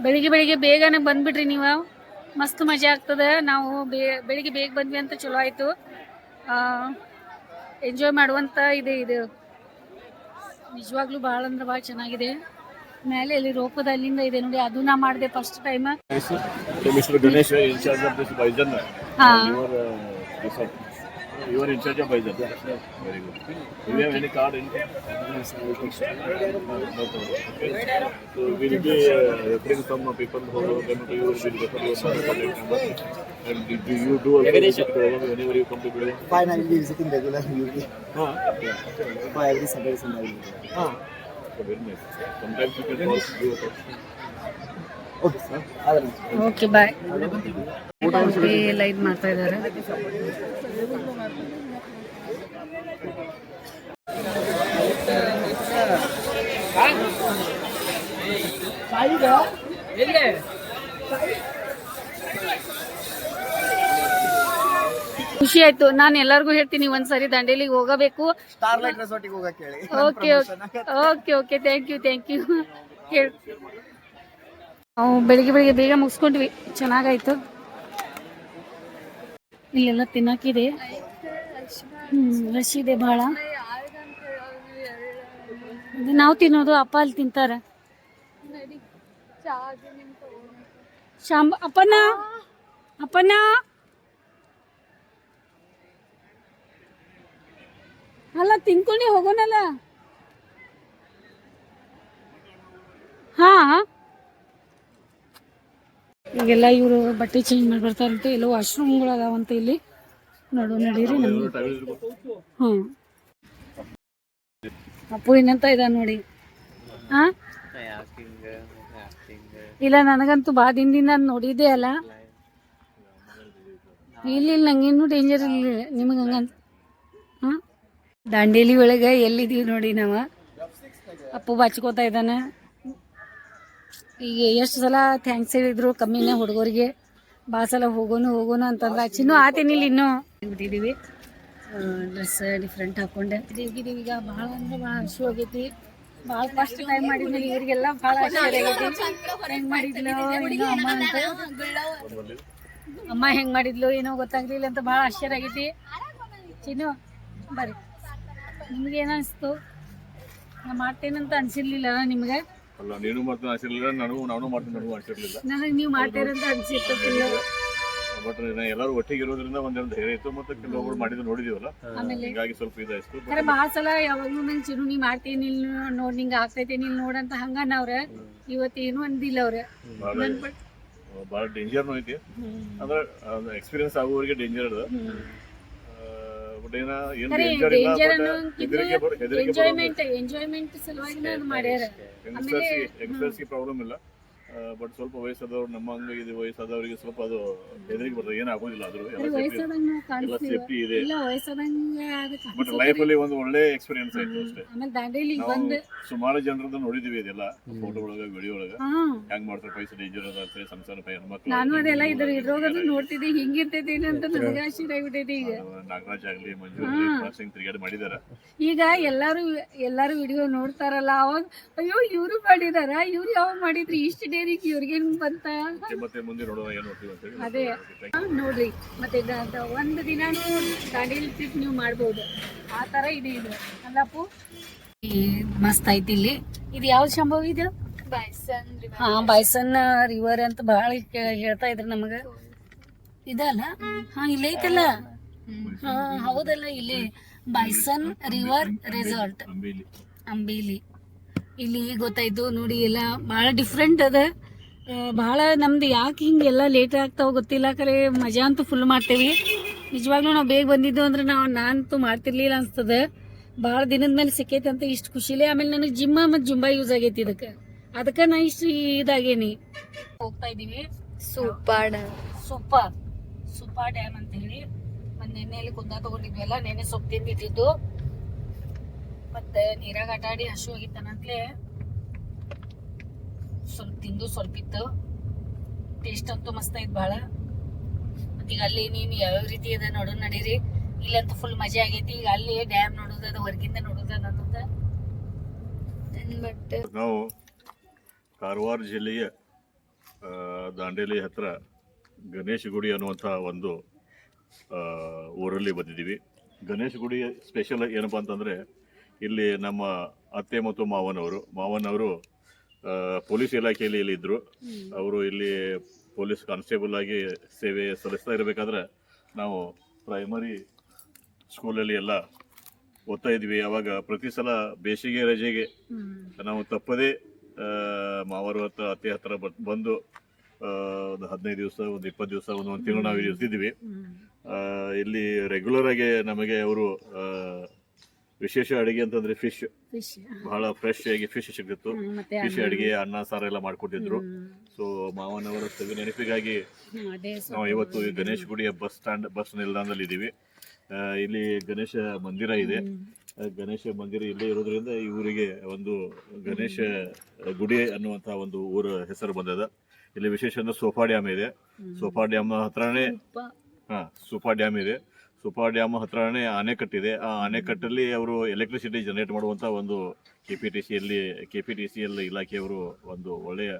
ಬೆಳಿಗ್ಗೆ ಬೇಗನೆ ಬಂದ್ಬಿಟ್ರಿ ನೀವು, ಮಸ್ತ್ ಮಜಾ ಆಗ್ತದೆ. ನಾವು ಬೆಳಿಗ್ಗೆ ಬೇಗ ಬಂದ್ವಿ ಅಂತ ಚಲೋ ಆಯ್ತು. ಎಂಜಾಯ್ ಮಾಡುವಂತ ಇದೆ ಇದು ನಿಜವಾಗ್ಲೂ ಭಾಳ ಅಂದ್ರೆ ಭಾಳ ಚೆನ್ನಾಗಿದೆ. ಮೇಲೆ ಇಲ್ಲಿ ರೋಪದ ಅಲ್ಲಿಂದ ಇದೆ ನೋಡಿ, ಅದು ನಾ ಮಾಡಿದೆ first time. You are in charge of Bison. Very good. Do you have any card? No problem. Okay. So we will be referring some people who are going to you will be referring your contact number. And do you do also visit whenever you come to Bidwin? Fine, I will be visiting regular UP. Yeah. For every Saturday Sunday. So very nice. Sometimes you can also do a Okay, sir. Okay bye. ಎಲ್ಲ ಇದು ಮಾಡ್ತಾ ಇದ್ದಾರೆ. ಖುಷಿ ಆಯ್ತು. ನಾನು ಎಲ್ಲರಿಗೂ ಹೇಳ್ತೀನಿ ಒಂದ್ಸರಿ ದಂಡೇಲಿಗೆ ಹೋಗಬೇಕು. ಸ್ಟಾರ್ಲೈಟ್ ರೆಸಾರ್ಟಿಗೆ ಹೋಗಕ್ಕೆ ಹೇಳಿ. ಓಕೆ ಥ್ಯಾಂಕ್ ಯು ಹೇಳಿ. ನಾವು ಬೆಳಿಗ್ಗೆ ಬೇಗ ಮುಗಿಸ್ಕೊಂಡ್ವಿ, ಚೆನ್ನಾಗಾಯ್ತು. ಇಲ್ಲೆಲ್ಲ ತಿನ್ನಕ್ಕಿದೆ, ರಶ್ ಇದೆ ಭಾಳ. ನಾವು ತಿನ್ನೋದು, ಅಪ್ಪ ಅಲ್ಲಿ ತಿಂತಾರ. ಅಪ್ಪನ ಅಲ್ಲ ತಿನ್ಕೊಂಡೆ ಹೋಗೋಣಲ್ಲ. ಹಾ, ಈಗೆಲ್ಲ ಇವರು ಬಟ್ಟೆ ಚೇಂಜ್ ಮಾಡಿ ಬರ್ತಾರಂತೆ. ಎಲ್ಲೋ ವಾಶ್ರೂಮ್ಗಳು ಅದಾವಂತ ಇಲ್ಲಿ. ನಡೀರಿ ನಮ್ಗೆ. ಅಪ್ಪು ಏನಂತ ಇದ ನೋಡಿ. ಹಾ, ಇಲ್ಲ ನನಗಂತೂ ಭಾಳ ದಿನದಿಂದ ನೋಡಿದ್ದೆ ಅಲ್ಲ. ಇಲ್ಲಿ ನಂಗೇನು ಡೇಂಜರ್ ಇಲ್ಲ, ನಿಮಗೆ ಹಂಗಂತ. ಹಾಂ, ದಾಂಡೇಲಿ ಒಳಗೆ ಎಲ್ಲಿದ್ದೀವಿ ನೋಡಿ ನಾವು. ಅಪ್ಪು ಬಾಚ್ಕೋತಾ ಇದ್ದಾನೆ. ಈಗ ಎಷ್ಟು ಸಲ ಥ್ಯಾಂಕ್ಸ್ ಹೇಳಿದ್ರು ಕಮ್ಮಿನೇ ಹುಡುಗರಿಗೆ. ಭಾಳ ಸಲ ಹೋಗೋಣ ಅಂತಂದ್ರೆ ಚಿನ್ನು ಆತೇನಿಲ್ಲ ಇನ್ನೂ ಬಿಟ್ಟಿದ್ದೀವಿ. ಡ್ರೆಸ್ ಡಿಫ್ರೆಂಟ್ ಹಾಕೊಂಡೆ ಇದೀವಿ. ಈಗ ಭಾಳ ಅಂದ್ರೆ ಭಾಳ ಹಸು ಆಗೈತಿ. ಭಾಳ ಫಸ್ಟ್ ಟೈಮ್ ಮಾಡಿದ್ಮೇಲೆ ಇವರಿಗೆಲ್ಲ ಭಾಳ ಆಶ್ಚರ್ಯ ಆಗೈತಿ. ಹೆಂಗೆ ಮಾಡಿದ್ಲು ಏನೋ ಅಮ್ಮ ಅಂತ, ಅಮ್ಮ ಹೆಂಗೆ ಮಾಡಿದ್ಲು ಏನೋ ಗೊತ್ತಾಗ್ಲಿಲ್ಲ ಅಂತ ಭಾಳ ಆಶ್ಚರ್ಯ ಆಗೈತಿ. ಚಿನ್ನು ಬರ್ರಿ, ನಿಮ್ಗೆ ಏನು ಅನಿಸ್ತು? ನಾ ಮಾಡ್ತೇನಂತ ಅನ್ಸಿರ್ಲಿಲ್ಲ ನಿಮ್ಗೆ? ಅಲ್ಲ, ನೀನು ಮಾಡ್ತಾನೆ ಅನ್ಸಿರ್ಲಿಲ್ಲ, ನಾನು ಮಾಡ್ತೀನಿ, ನನಗೂ ಅನ್ಸಿರ್ಲಿಲ್ಲ. ನನಗೆ ನೀವು ಮಾಡ್ತೀರಂತ ಅನ್ಸಿರ್ತಲ್ಲ. ಬಟ್ ಎಲ್ಲರೂ ಒಟ್ಟಿಗೆ ಇರೋದ್ರಿಂದ ಒಂದೆರಡು ಧೈರ್ಯ ಇತ್ತು. ಮತ್ತೆ ಕೆಲವೊಬ್ರು ಮಾಡಿದ್ದು ನೋಡಿದೀವಲ್ಲ, ಹೀಗಾಗಿ ಸ್ವಲ್ಪ ಇದಾಯ್ತು. ಭಾಳ ಸಲ ಯಾವಾಗ್ಲೂ ನಂಗೆ ಚಿನ್ನು ನೀ ಮಾಡ್ತೀನಿ ನೋಡ್, ನಿಂಗೆ ಆಗ್ತೈತೆ ನೀನ್ ನೋಡಂತ ಹಂಗನ ಅವ್ರ. ಇವತ್ತೇನು ಅಂದಿಲ್ಲ ಅವ್ರ. ಭಾಳ ಡೇಂಜರ್ನು ಐತಿ. ಅಂದ್ರೆ ಎಕ್ಸ್ಪೀರಿಯನ್ಸ್ ಆಗುವವರಿಗೆ ಡೇಂಜರ್ ಅದ. ಎಂಜಾಯ್ಮೆಂಟ್ ಸಲುವಾಗಿ ಮಾಡ್ಯಾರ. ಯಂಗ್ಸ್ಟರ್ಸ್ಗೆ ಪ್ರಾಬ್ಲಮ್ ಇಲ್ಲ. ಬಟ್ ಸ್ವಲ್ಪ ವಯಸ್ಸಾದವ್ರು, ನಮ್ಮ ಹಂಗ ಇದು ವಯಸ್ಸಾದವರಿಗೆ ಸ್ವಲ್ಪ ಅದು ಹೆದರಿಗೆ ಬರ್ತದೆ. ಏನಾಗೋದಿಲ್ಲ, ಆದ್ರೂ ಎಲ್ಲ ಸೇಫ್ಟಿ ಇದೆ. ಬಟ್ ಲೈಫ್ ಅಲ್ಲಿ ಒಂದು ಒಳ್ಳೆ ಎಕ್ಸ್ಪೀರಿಯನ್ಸ್ ಆಯ್ತು ಅಷ್ಟೇ. ಸುಮಾರು ಜನರದ್ದು ನೋಡಿದೀವಿ ಇದೆಲ್ಲ ಫೋಟೋ ಒಳಗ, ವಿಡಿಯೋ ಒಳಗ ಹೆಂಗ್ ಮಾಡ್ತಾರೆ. ಪೈಸೆ ಡೇಂಜರ್ ಅದ ಅಂತ ಸಣ್ಣ ಸಣ್ಣ ಹೆಣ್ಮಕ್ಳು. ನಾನು ಅದೆಲ್ಲ ಇದ್ರೋಗದು ನೋಡ್ತಿದ್ದೆ, ಹಿಂಗಿರ್ತೈತಿ ಅಂತ ನನಗೆ ಆಶ್ಚರ್ಯ ಆಗ್ಬಿಟ್ಟೈತಿ. ಈಗ ನಾಗರಾಜ್ ಆಗ್ಲಿ, ಮಂಜು ಸಿಂಗ್ ತಿರುಗಾಡಿ ಮಾಡಿದಾರ. ಈಗ ಎಲ್ಲಾರು ವಿಡಿಯೋ ನೋಡ್ತಾರಲ್ಲ, ಅವಾಗ ಅಯ್ಯೋ ಇವ್ರು ಮಾಡಿದಾರ, ಇವ್ರು ಯಾವಾಗ ಮಾಡಿದ್ರಿ ಇಷ್ಟು ಡೇರಿಗೆ ಇವ್ರಿಗೇನ್ ಬಂತ. ಮತ್ತೆ ಮುಂದೆ ನೋಡುವ ಏನ್ ನೋಡ್ತೀವಿ ಅಂತ ಹೇಳಿ. ಅದೇ ನೋಡ್ರಿ, ಮತ್ತೆ ಒಂದು ದಿನಾನು ದಾಂಡೇಲಿ ಟ್ರಿಪ್ ನೀವು ಮಾಡ್ಬೋದು. ಆ ತರ ಇದೆ ಇದು ಅಲ್ಲಪ್ಪು. ಮಸ್ತ್ ಐತಿ ಇಲ್ಲಿ. ಇದು ಯಾವ್ದು ಸಂಭವ ಇದು? ಬೈಸನ್ ರಿವರ್ ಅಂತ ಬಹಳ ಹೇಳ್ತಾ ಇದ್ರು ನಮಗ. ಇದಲ್ಲ? ಹಾ, ಇಲ್ಲ ಐತಲ್ಲ. ಹಾ ಹೌದಲ್ಲ, ಇಲ್ಲಿ ಬೈಸನ್ ರಿವರ್ ರೆಸಾರ್ಟ್ ಅಂಬೇಲಿ. ಇಲ್ಲಿ ಗೊತ್ತಾಯ್ತು ನೋಡಿ. ಎಲ್ಲ ಭಾಳ ಡಿಫ್ರೆಂಟ್ ಅದ. ಭಾಳ ನಮ್ದು ಯಾಕೆ ಹಿಂಗೆಲ್ಲ ಲೇಟ್ ಆಗ್ತಾವ ಗೊತ್ತಿಲ್ಲ. ಖರೆ ಮಜಾ ಅಂತೂ ಫುಲ್ ಮಾಡ್ತೇವಿ. ನಿಜವಾಗ್ಲೂ ನಾವು ಬೇಗ ಬಂದಿದ್ದು ಅಂದ್ರೆ ನಾನಂತೂ ಮಾಡ್ತಿರ್ಲಿಲ್ಲ ಅನ್ಸ್ತದೆ. ಭಾಳ ದಿನದ ಮೇಲೆ ಸಿಕ್ಕೈತೆ ಅಂತ ಇಷ್ಟು ಖುಷಿಲೇ. ಆಮೇಲೆ ನನಗೆ ಜಿಮ್ಮ ಮತ್ತು ಜುಂಬಾ ಯೂಸ್ ಆಗೈತಿ ಅದಕ್ಕೆ ನಾ ಇಷ್ಟು ಇದಾಗೇನಿ. ಹೋಗ್ತಾ ಇದೀವಿ ಸೂಪಾ ಡ್ಯಾಮ್ ಅಂತ ಹೇಳಿ. ಒಂದು ನೆನ್ನೆಯಲ್ಲಿ ಕುಂದ ತಗೊಂಡಿದ್ವಲ್ಲ, ನೆನ್ನೆ ಸೊಪ್ಪು ತಿಂದಿದ್ದು. ಮತ್ತೆ ನೀರಾಗ ಆಟಾಡಿ ಹಸು ಆಗಿತ್ತನಂತಲೇ ಸ್ವಲ್ಪ ತಿಂದು ಸ್ವಲ್ಪ ಇತ್ತು. ಟೇಸ್ಟ್ ಅಂತೂ ಮಸ್ತ್ ಐತ್ ಭಾಳ. ಮತ್ತೀಗ ಅಲ್ಲಿ ನೀನು ಯಾವ ರೀತಿ ಅದ ನೋಡೋಣ ನಡೀರಿ. ಇಲ್ಲಂತೂ ಫುಲ್ ಮಜಾ ಆಗೈತಿ. ಈಗ ಅಲ್ಲಿ ಡ್ಯಾಮ್ ನೋಡೋದದ, ಹೊರಗಿಂದ ನೋಡೋದದ ನಾವು ಕಾರವಾರ ಜಿಲ್ಲೆಯ ದಾಂಡೇಲಿ ಹತ್ರ ಗಣೇಶ ಗುಡಿ ಅನ್ನುವಂಥ ಒಂದು ಊರಲ್ಲಿ ಬಂದಿದ್ದೀವಿ. ಗಣೇಶ ಗುಡಿ ಸ್ಪೆಷಲ್ ಏನಪ್ಪ ಅಂತಂದರೆ ಇಲ್ಲಿ ನಮ್ಮ ಅತ್ತೆ ಮತ್ತು ಮಾವನವರು ಪೊಲೀಸ್ ಇಲಾಖೆಯಲ್ಲಿ ಇಲ್ಲಿದ್ದರು. ಅವರು ಇಲ್ಲಿ ಪೊಲೀಸ್ ಕಾನ್ಸ್ಟೇಬಲ್ ಆಗಿ ಸೇವೆ ಸಲ್ಲಿಸ್ತಾ ಇರಬೇಕಾದ್ರೆ ನಾವು ಪ್ರೈಮರಿ ಸ್ಕೂಲಲ್ಲಿ ಎಲ್ಲ ಓದ್ತಾ ಇದ್ವಿ. ಆವಾಗ ಪ್ರತಿ ಸಲ ಬೇಸಿಗೆ ರಜೆಗೆ ನಾವು ತಪ್ಪದೇ ಮಾವರು ಅತ್ತೆ ಹತ್ರ ಬಂದು ಒಂದು 15 ದಿವಸ, ಒಂದು 20 ದಿವಸ, ಒಂದು ತಿಂಗಳು ನಾವು ಇರ್ತಿದ್ವಿ. ಇಲ್ಲಿ ರೆಗ್ಯುಲರ್ ಆಗಿ ನಮಗೆ ಅವರು ವಿಶೇಷ ಅಡುಗೆ ಅಂತಂದ್ರೆ ಫಿಶ್ ಬಹಳ ಫ್ರೆಶ್ ಆಗಿ ಫಿಶ್ ಸಿಗ್ತಿತ್ತು. ಫಿಶ್ ಅಡುಗೆ, ಅನ್ನ ಸಾರು ಎಲ್ಲ ಮಾಡ್ಕೊಟ್ಟಿದ್ರು. ಸೊ ಮಾವನವರ ಸವಿ ನೆನಪಿಗಾಗಿ ನಾವು ಇವತ್ತು ಈ ಗಣೇಶ ಗುಡಿಯ ಬಸ್ ನಿಲ್ದಾಣದಲ್ಲಿ ಇದ್ದೀವಿ. ಇಲ್ಲಿ ಗಣೇಶ ಮಂದಿರ ಇದೆ. ಗಣೇಶ ಮಂದಿರ ಇಲ್ಲೇ ಇರೋದ್ರಿಂದ ಈ ಊರಿಗೆ ಒಂದು ಗಣೇಶ ಗುಡಿ ಅನ್ನುವಂಥ ಒಂದು ಊರ ಹೆಸರು ಬಂದದ. ಇಲ್ಲಿ ವಿಶೇಷ ಅಂದ್ರೆ ಸೋಫಾ ಡ್ಯಾಮ್ ಇದೆ. ಸೋಫಾ ಡ್ಯಾಮ್ ಹತ್ರನೇ ಸೋಫಾ ಡ್ಯಾಮ್ ಇದೆ. ಸೋಫಾ ಡ್ಯಾಮ್ ಹತ್ರನೇ ಆನೆಕಟ್ಟಿದೆ. ಆ ಆನೆಕಟ್ಟಲ್ಲಿ ಅವರು ಎಲೆಕ್ಟ್ರಿಸಿಟಿ ಜನರೇಟ್ ಮಾಡುವಂಥ ಒಂದು KPTCL ಇಲಾಖೆಯವರು ಒಂದು ಒಳ್ಳೆಯ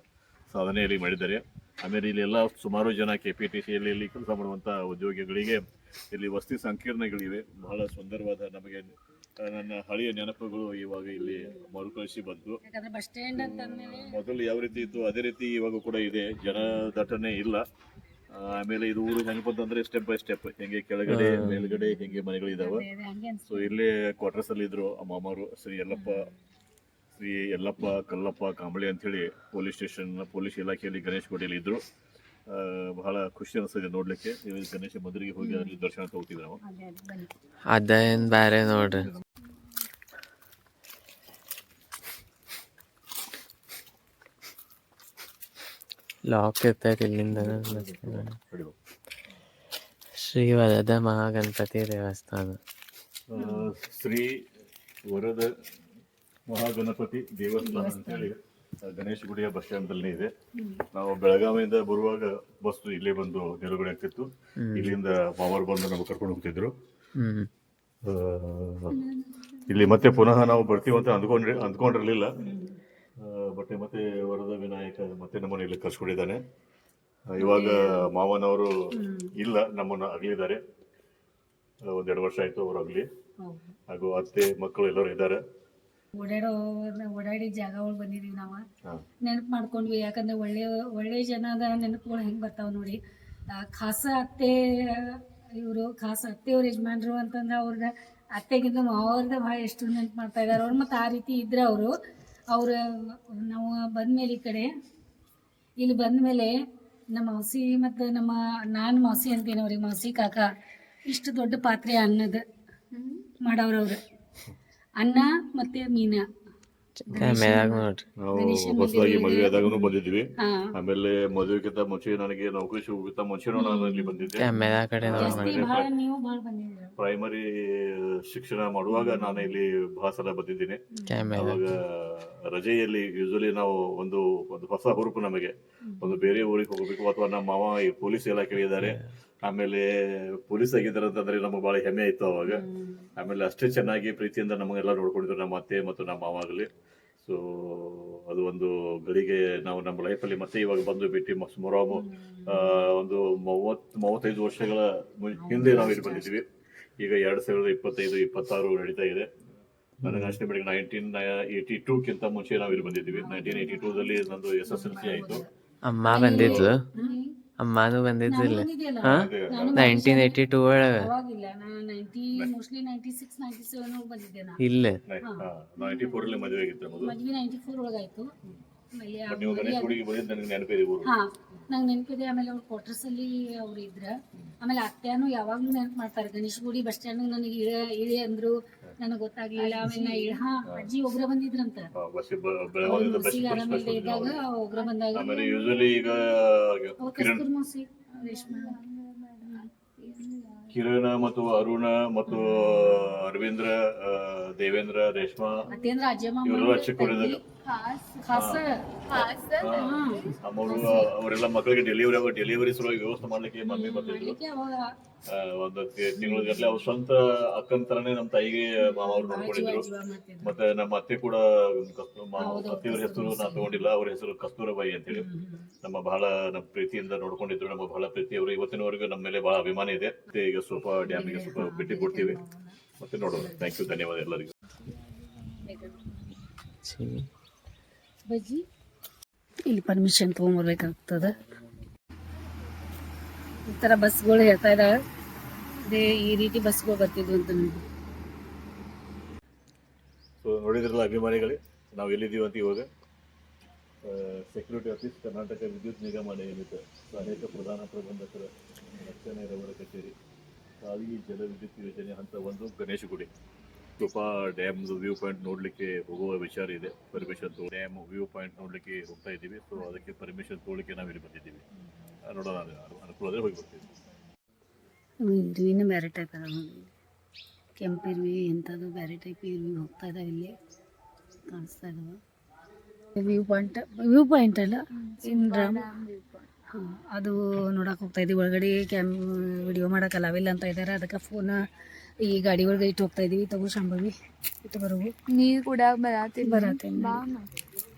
ಸಾಧನೆಯಲ್ಲಿ ಮಾಡಿದ್ದಾರೆ. ಆಮೇಲೆ ಇಲ್ಲೆಲ್ಲ ಸುಮಾರು ಜನ KPTCL ಇಲ್ಲಿ ಕೆಲಸ ಮಾಡುವಂಥ ಉದ್ಯೋಗಿಗಳಿಗೆ ಇಲ್ಲಿ ವಸತಿ ಸಂಕೀರ್ಣಗಳಿವೆ. ಬಹಳ ಸುಂದರವಾದ ನಮಗೆ ನನ್ನ ಹಳೆಯ ನೆನಪುಗಳು ಇವಾಗ ಇಲ್ಲಿ ಮರುಕಳಿಸಿ ಬಂತು. ಮೊದಲು ಯಾವ ರೀತಿ ಇತ್ತು ಅದೇ ರೀತಿ ಇವಾಗ ಕೂಡ ಇದೆ. ಜನ ದಟ್ಟಣೆ ಇಲ್ಲ. ಆಮೇಲೆ ಇದು ಊರು ಹೆಂಗಪ್ಪ ಅಂತಂದ್ರೆ ಸ್ಟೆಪ್ ಬೈ ಸ್ಟೆಪ್ ಹೆಂಗೆ ಕೆಳಗಡೆ ಮೇಲ್ಗಡೆ ಹೆಂಗೆ ಮನೆಗಳಿದಾವೆ. ಸೊ ಇಲ್ಲೇ ಕ್ವಾರ್ಟರ್ಸ್ ಅಲ್ಲಿ ಇದ್ರು ಮಾಮರು ಶ್ರೀ ಯಲ್ಲಪ್ಪ ಕಲ್ಲಪ್ಪ ಕಾಂಬಳಿ ಅಂತೇಳಿ ಪೊಲೀಸ್ ಇಲಾಖೆಯಲ್ಲಿ ಗಣೇಶ ಗುಡಿಯಲ್ಲಿ ಇದ್ರು. ಬಹಳ ಖುಷಿ ಅನಿಸ್ತದೆ ನೋಡ್ಲಿಕ್ಕೆ. ಗಣೇಶ ಮಂದಿರಿಗೆ ಹೋಗಿ ಅಲ್ಲಿ ದರ್ಶನ ತಗೋತಿದ್ವಿ ನಾವು. ಅದೇನ್ ಬ್ಯಾರೆ ನೋಡ್ರಿ. ಲಾಕ್ ಇರ್ತೈತಿ ಇಲ್ಲಿಂದ. ಶ್ರೀ ವರದ ಮಹಾಗಣಪತಿ ದೇವಸ್ಥಾನ. ಶ್ರೀ ವರದ ಮಹಾಗಣಪತಿ ದೇವಸ್ಥಾನ ಅಂತೇಳಿ ಗಣೇಶ ಗುಡಿಯ ಬಸ್ ಸ್ಟ್ಯಾಂಡ್ ಇದೆ. ನಾವು ಬೆಳಗಾವಿಯಿಂದ ಬರುವಾಗ ಬಸ್ ಇಲ್ಲೇ ಬಂದು ನಿಲುಗಡೆ ಆಗ್ತಿತ್ತು. ಇಲ್ಲಿಂದ ಮಾವರು ಬಂದು ನಾವು ಕರ್ಕೊಂಡು ಹೋಗ್ತಿದ್ರು. ಇಲ್ಲಿ ಮತ್ತೆ ಪುನಃ ನಾವು ಬರ್ತೀವಿ ಅಂತ ಅಂದ್ಕೊಂಡಿರ್ಲಿಲ್ಲ. ಮತ್ತೆ ವರದ ವಿನಾಯಕ ಮತ್ತೆ ನಮ್ಮನ್ನು ಇಲ್ಲಿ ಕರ್ಸ್ಕೊಂಡಿದ್ದಾನೆ. ಇವಾಗ ಮಾವನವರು ಇಲ್ಲ, ನಮ್ಮನ್ನು ಅಗಲಿದ್ದಾರೆ. 1-2 ವರ್ಷ ಆಯ್ತು ಅವರು ಅಗಲಿ. ಹಾಗೂ ಅತ್ತೆ ಮಕ್ಕಳು ಎಲ್ಲರೂ ಇದ್ದಾರೆ. ಓಡಾಡಿ ಜಾಗಗಳು ಬಂದಿದೀವಿ. ನಾವು ನೆನಪು ಮಾಡ್ಕೊಂಡ್ವಿ. ಯಾಕಂದ್ರೆ ಒಳ್ಳೆ ಜನದ ನೆನಪುಗಳು ಹೆಂಗ್ ಬರ್ತಾವ ನೋಡಿ. ಖಾಸ ಅತ್ತೆಯವ್ರ ಯಜಮಾನ್ರು ಅಂತಂದ್ರೆ ಅವ್ರದ ಅತ್ತೆಗಿಂತ ಮಾವ್ರದ ಭಾಳ ಎಷ್ಟು ನೆನಪು ಮಾಡ್ತಾ ಇದಾರೆ ಅವ್ರು. ಮತ್ತೆ ಆ ರೀತಿ ಇದ್ರೆ ಅವ್ರು ನಾವು ಬಂದ್ಮೇಲೆ ಇಲ್ಲಿ ಬಂದ್ಮೇಲೆ ನಮ್ಮ ಮೌಸಿ ಮತ್ತು ನಾನು ಮೌಸಿ ಅಂತೀನಿ ಅವ್ರಿಗೆ. ಮೌಸಿ ಕಾಕ ಇಷ್ಟು ದೊಡ್ಡ ಪಾತ್ರೆ ಅನ್ನದ ಮಾಡವ್ರವ್ರು. ಅನ್ನ ಮತ್ತೆ ಮೀನಾ ಹೊಸದಾಗಿ ಮದುವೆ ಆದಾಗೂ ಬಂದಿದ್ವಿ. ಆಮೇಲೆ ಮದುವೆಗಿಂತ ಮುಂಚೆ ನನಗೆ ನೌಕರಿ ಸಿಗೋಕ್ಕಿಂತ ಮುಂಚೆನೂ ನಾನು ಇಲ್ಲಿ ಬಂದಿದ್ದೆ. ಪ್ರೈಮರಿ ಶಿಕ್ಷಣ ಮಾಡುವಾಗ ನಾನು ಇಲ್ಲಿ ಬಹಳ ಸಲ ಬಂದಿದ್ದೀನಿ. ಅವಾಗ ರಜೆಯಲ್ಲಿ ಯೂಶಲಿ ನಾವು ಒಂದು ಹೊಸ ಹುರುಪು ನಮಗೆ. ಒಂದು ಬೇರೆ ಊರಿಗೆ ಹೋಗಬೇಕು ಅಥವಾ ನಮ್ಮ ಮಾವ ಪೊಲೀಸ್ ಇಲಾಖೆ ಇದ್ದಾರೆ, ಆಮೇಲೆ ಪೊಲೀಸ್ ಆಗಿದ್ದಾರೆ ಅಂತಂದ್ರೆ ನಮಗೆ ಬಹಳ ಹೆಮ್ಮೆ ಇತ್ತು ಅವಾಗ. ಆಮೇಲೆ ಅಷ್ಟೇ ಚೆನ್ನಾಗಿ ಪ್ರೀತಿಯಿಂದ ನಮಗೆಲ್ಲ ನೋಡ್ಕೊಂಡಿದ್ರು ನಮ್ಮ ಅತ್ತೆ ಮತ್ತು ನಮ್ಮ ಮಾವ ಆಗಲಿ. ಸೊ ಅದು ಒಂದು ಗಳಿಗೆ ನಾವು ನಮ್ಮ ಲೈಫಲ್ಲಿ ಮತ್ತೆ ಇವಾಗ ಬಂದು ಬಿಟ್ಟು ಸುಮಾರು ಒಂದು 35 ವರ್ಷಗಳ ಹಿಂದೆ ನಾವು ಇಲ್ಲಿ ಬಂದಿದ್ವಿ. ಈಗ 2025-26 ನಡೀತಾ ಇದೆ. ನನಗೆ ಅಷ್ಟೇ ಬೆಳಿಗ್ಗೆ 1982ಕ್ಕಿಂತ ಮುಂಚೆ ನಾವು ಇಲ್ಲಿ ಬಂದಿದ್ವಿ. 1982ದಲ್ಲಿ ನಂದು SSLC ಆಯಿತು. ಅಮ್ಮ ಬಂದಿದ್ಲು, ಅಮ್ಮನೂ ಬಂದಿದ್ದು ಇಲ್ಲ. 1982 ಒಳಗೆ ಇಲ್ಲೇ 94ರಲ್ಲಿ ಮದುವೆ ಆಗಿತ್ತು. ಮದುವೆ 94 ಒಳಗಾಯ್ತು. ನೀವು ಗಣೇಶ ಗುಡಿಗೆ ಬಂದಿದ್ದು ನನಗೆ ನೆನಪಿದೆ. ನಂಗೆ ನೆನಪಿದೆ. ಆಮೇಲೆ ಅವ್ರ ಕ್ವಾರ್ಟರ್ಸ್ ಅಲ್ಲಿ ಅವ್ರು ಇದ್ರ. ಆಮೇಲೆ ಅತ್ತೆನೂ ಯಾವಾಗ್ಲೂ ನೆನಪು ಮಾಡ್ತಾರೆ. ಗಣೇಶ ಗುಡಿ ಬಸ್ ಸ್ಟ್ಯಾಂಡ್ ನನಗೆ ಇಳಿ ಅಂದ್ರು, ನನಗೆ ಗೊತ್ತಾಗ್ಲಿಲ್ಲ. ಆಮೇಲೆ ಅಜ್ಜಿ ಒಬ್ರ ಬಂದಿದ್ರಂತ ಆರಾಮಿಲ್ದೆ ಇದ್ದಾಗ ಒಬ್ರ ಬಂದಾಗ ಕಿರಣ ಮತ್ತು ಅರುಣ ಮತ್ತು ಅರವಿಂದ್ರ, ದೇವೇಂದ್ರ, ರೇಷ್ಮಾ ಮತ್ತೇಂದ್ರ ಅಜ್ಜಮ್ಮ ಇವರೆಲ್ಲ ಚಿಕ್ಕವರಿದ್ದಾಗ ಅಮ್ಮವರು ಅವರೆಲ್ಲ ಮಕ್ಕಳಿಗೆ ಡೆಲಿವರಿ ಸಲುವಾಗಿ ವ್ಯವಸ್ಥೆ ಮಾಡ್ಲಿಕ್ಕೆ ಮಮ್ಮಿ ಬರ್ತಿದ್ರು. ಒಂದು ತಿಂಗಳ ಗಟ್ಟಲೆ ಅವ್ರ ಸ್ವಂತ ಅಕ್ಕನ ತರನೇ ನಮ್ಮ ತಾಯಿಗೆ ಮಾವ ಅವ್ರು ನೋಡ್ಕೊಂಡಿದ್ರು. ಮತ್ತೆ ನಮ್ಮ ಅತ್ತೆ ಕೂಡ ಅತ್ತೆಯವ್ರ ಹೆಸರು ನಾ ತಗೊಂಡಿಲ್ಲ, ಅವ್ರ ಹೆಸರು ಕಸ್ತೂರಬಾಯಿ ಅಂತೇಳಿ ನಮ್ಮ ಪ್ರೀತಿಯಿಂದ ನೋಡ್ಕೊಂಡಿದ್ರು. ನಮ್ಮ ಬಹಳ ಪ್ರೀತಿ ಅವರು ಇವತ್ತಿನವರೆಗೂ ನಮ್ಮ ಮೇಲೆ ಬಹಳ ಅಭಿಮಾನ ಇದೆ. ಈಗ ಸ್ವಲ್ಪ ಡ್ಯಾಮಿಗೆ ಸ್ವಲ್ಪ ಭೇಟಿ ಕೊಡ್ತೀವಿ, ಮತ್ತೆ ನೋಡೋಣ. ಥ್ಯಾಂಕ್ ಯು, ಧನ್ಯವಾದ ಎಲ್ಲರಿಗೂ. ಇಲ್ಲಿ ಪರ್ಮಿಷನ್ ತೊಗೊಂಬರ್ಬೇಕಾಗ್ತದ. ಈ ಥರ ಬಸ್ಗಳು ಹೇಳ್ತಾ ಇದ್ದಾವೆ, ಅದೇ ಈ ರೀತಿ ಬಸ್ಗಳು ಬರ್ತಿದ್ವು ಅಂತ ನೋಡಿ. ಸೊ ನೋಡಿದ್ರಲ್ಲ ಅಭಿಮಾನಿಗಳೇ, ನಾವು ಎಲ್ಲಿದ್ದೀವಿ ಅಂತ. ಇವಾಗ ಸೆಕ್ಯೂರಿಟಿ ಆಫೀಸ್, ಕರ್ನಾಟಕ ವಿದ್ಯುತ್ ನಿಗಮ ನಿಯಮಿತ ಸಹಾಯಕ ಪ್ರಧಾನ ಪ್ರಬಂಧಕರ ರಕ್ಷಣೆ ರವರ ಕಚೇರಿ, ಕಾವೇರಿ ಜಲ ವಿದ್ಯುತ್ ಯೋಜನೆ ಹಂತ 1 ಗಣೇಶ ಗುಡಿ. ಕೃಪಾ ಡ್ಯಾಮ್ ವ್ಯೂ ಪಾಯಿಂಟ್ ನೋಡ್ಲಿಕ್ಕೆ ಹೋಗುವ ವಿಚಾರ ಇದೆ. ಪರ್ಮಿಷನ್ ಡ್ಯಾಮ್ ವ್ಯೂ ಪಾಯಿಂಟ್ ನೋಡ್ಲಿಕ್ಕೆ ಹೋಗ್ತಾ ಇದ್ದೀವಿ. ಸೊ ಅದಕ್ಕೆ ಪರ್ಮಿಷನ್ ತೊಗೊಳ್ಳಿಕ್ಕೆ ನಾವು ಇಲ್ಲಿ ಬಂದಿದ್ದೀವಿ. ನೋಡೋಣ, ಅನುಕೂಲ ಆದರೆ ಹೋಗಿ ಬರ್ತೀವಿ. ಇನ್ನು ಬೇರೆ ಟೈಪ್ ಅದ ನೋಡಿ, ಕೆಂಪು ಇರ್ವಿ ಎಂಥದ್ದು ಬೇರೆ ಟೈಪ್ ಇರ್ವಿ ಹೋಗ್ತಾ ಇದ್ದಾವೆ. ಇಲ್ಲಿ ಕಾಣಿಸ್ತಾ ಇದ್ದಾವೆ ವ್ಯೂ ಪಾಯಿಂಟ್ ಅಲ್ಲ, ಇನ್ ಹಾಂ ಅದು ನೋಡಕ್ಕೆ ಹೋಗ್ತಾ ಇದ್ದೀವಿ. ಒಳಗಡೆ ವಿಡಿಯೋ ಮಾಡೋಕೆ ಅಲಾವಿಲ್ಲ ಅಂತ ಇದ್ದಾರೆ, ಅದಕ್ಕೆ ಫೋನ್ ಈ ಗಾಡಿ ಒಳಗೆ ಇಟ್ಟು ಹೋಗ್ತಾ ಇದ್ದೀವಿ. ತಗೋ ಶಾಂಭವಿ ಇಟ್ಟು ಬರೋವು, ನೀರು ಕೂಡ ಬರತ್ತೆ.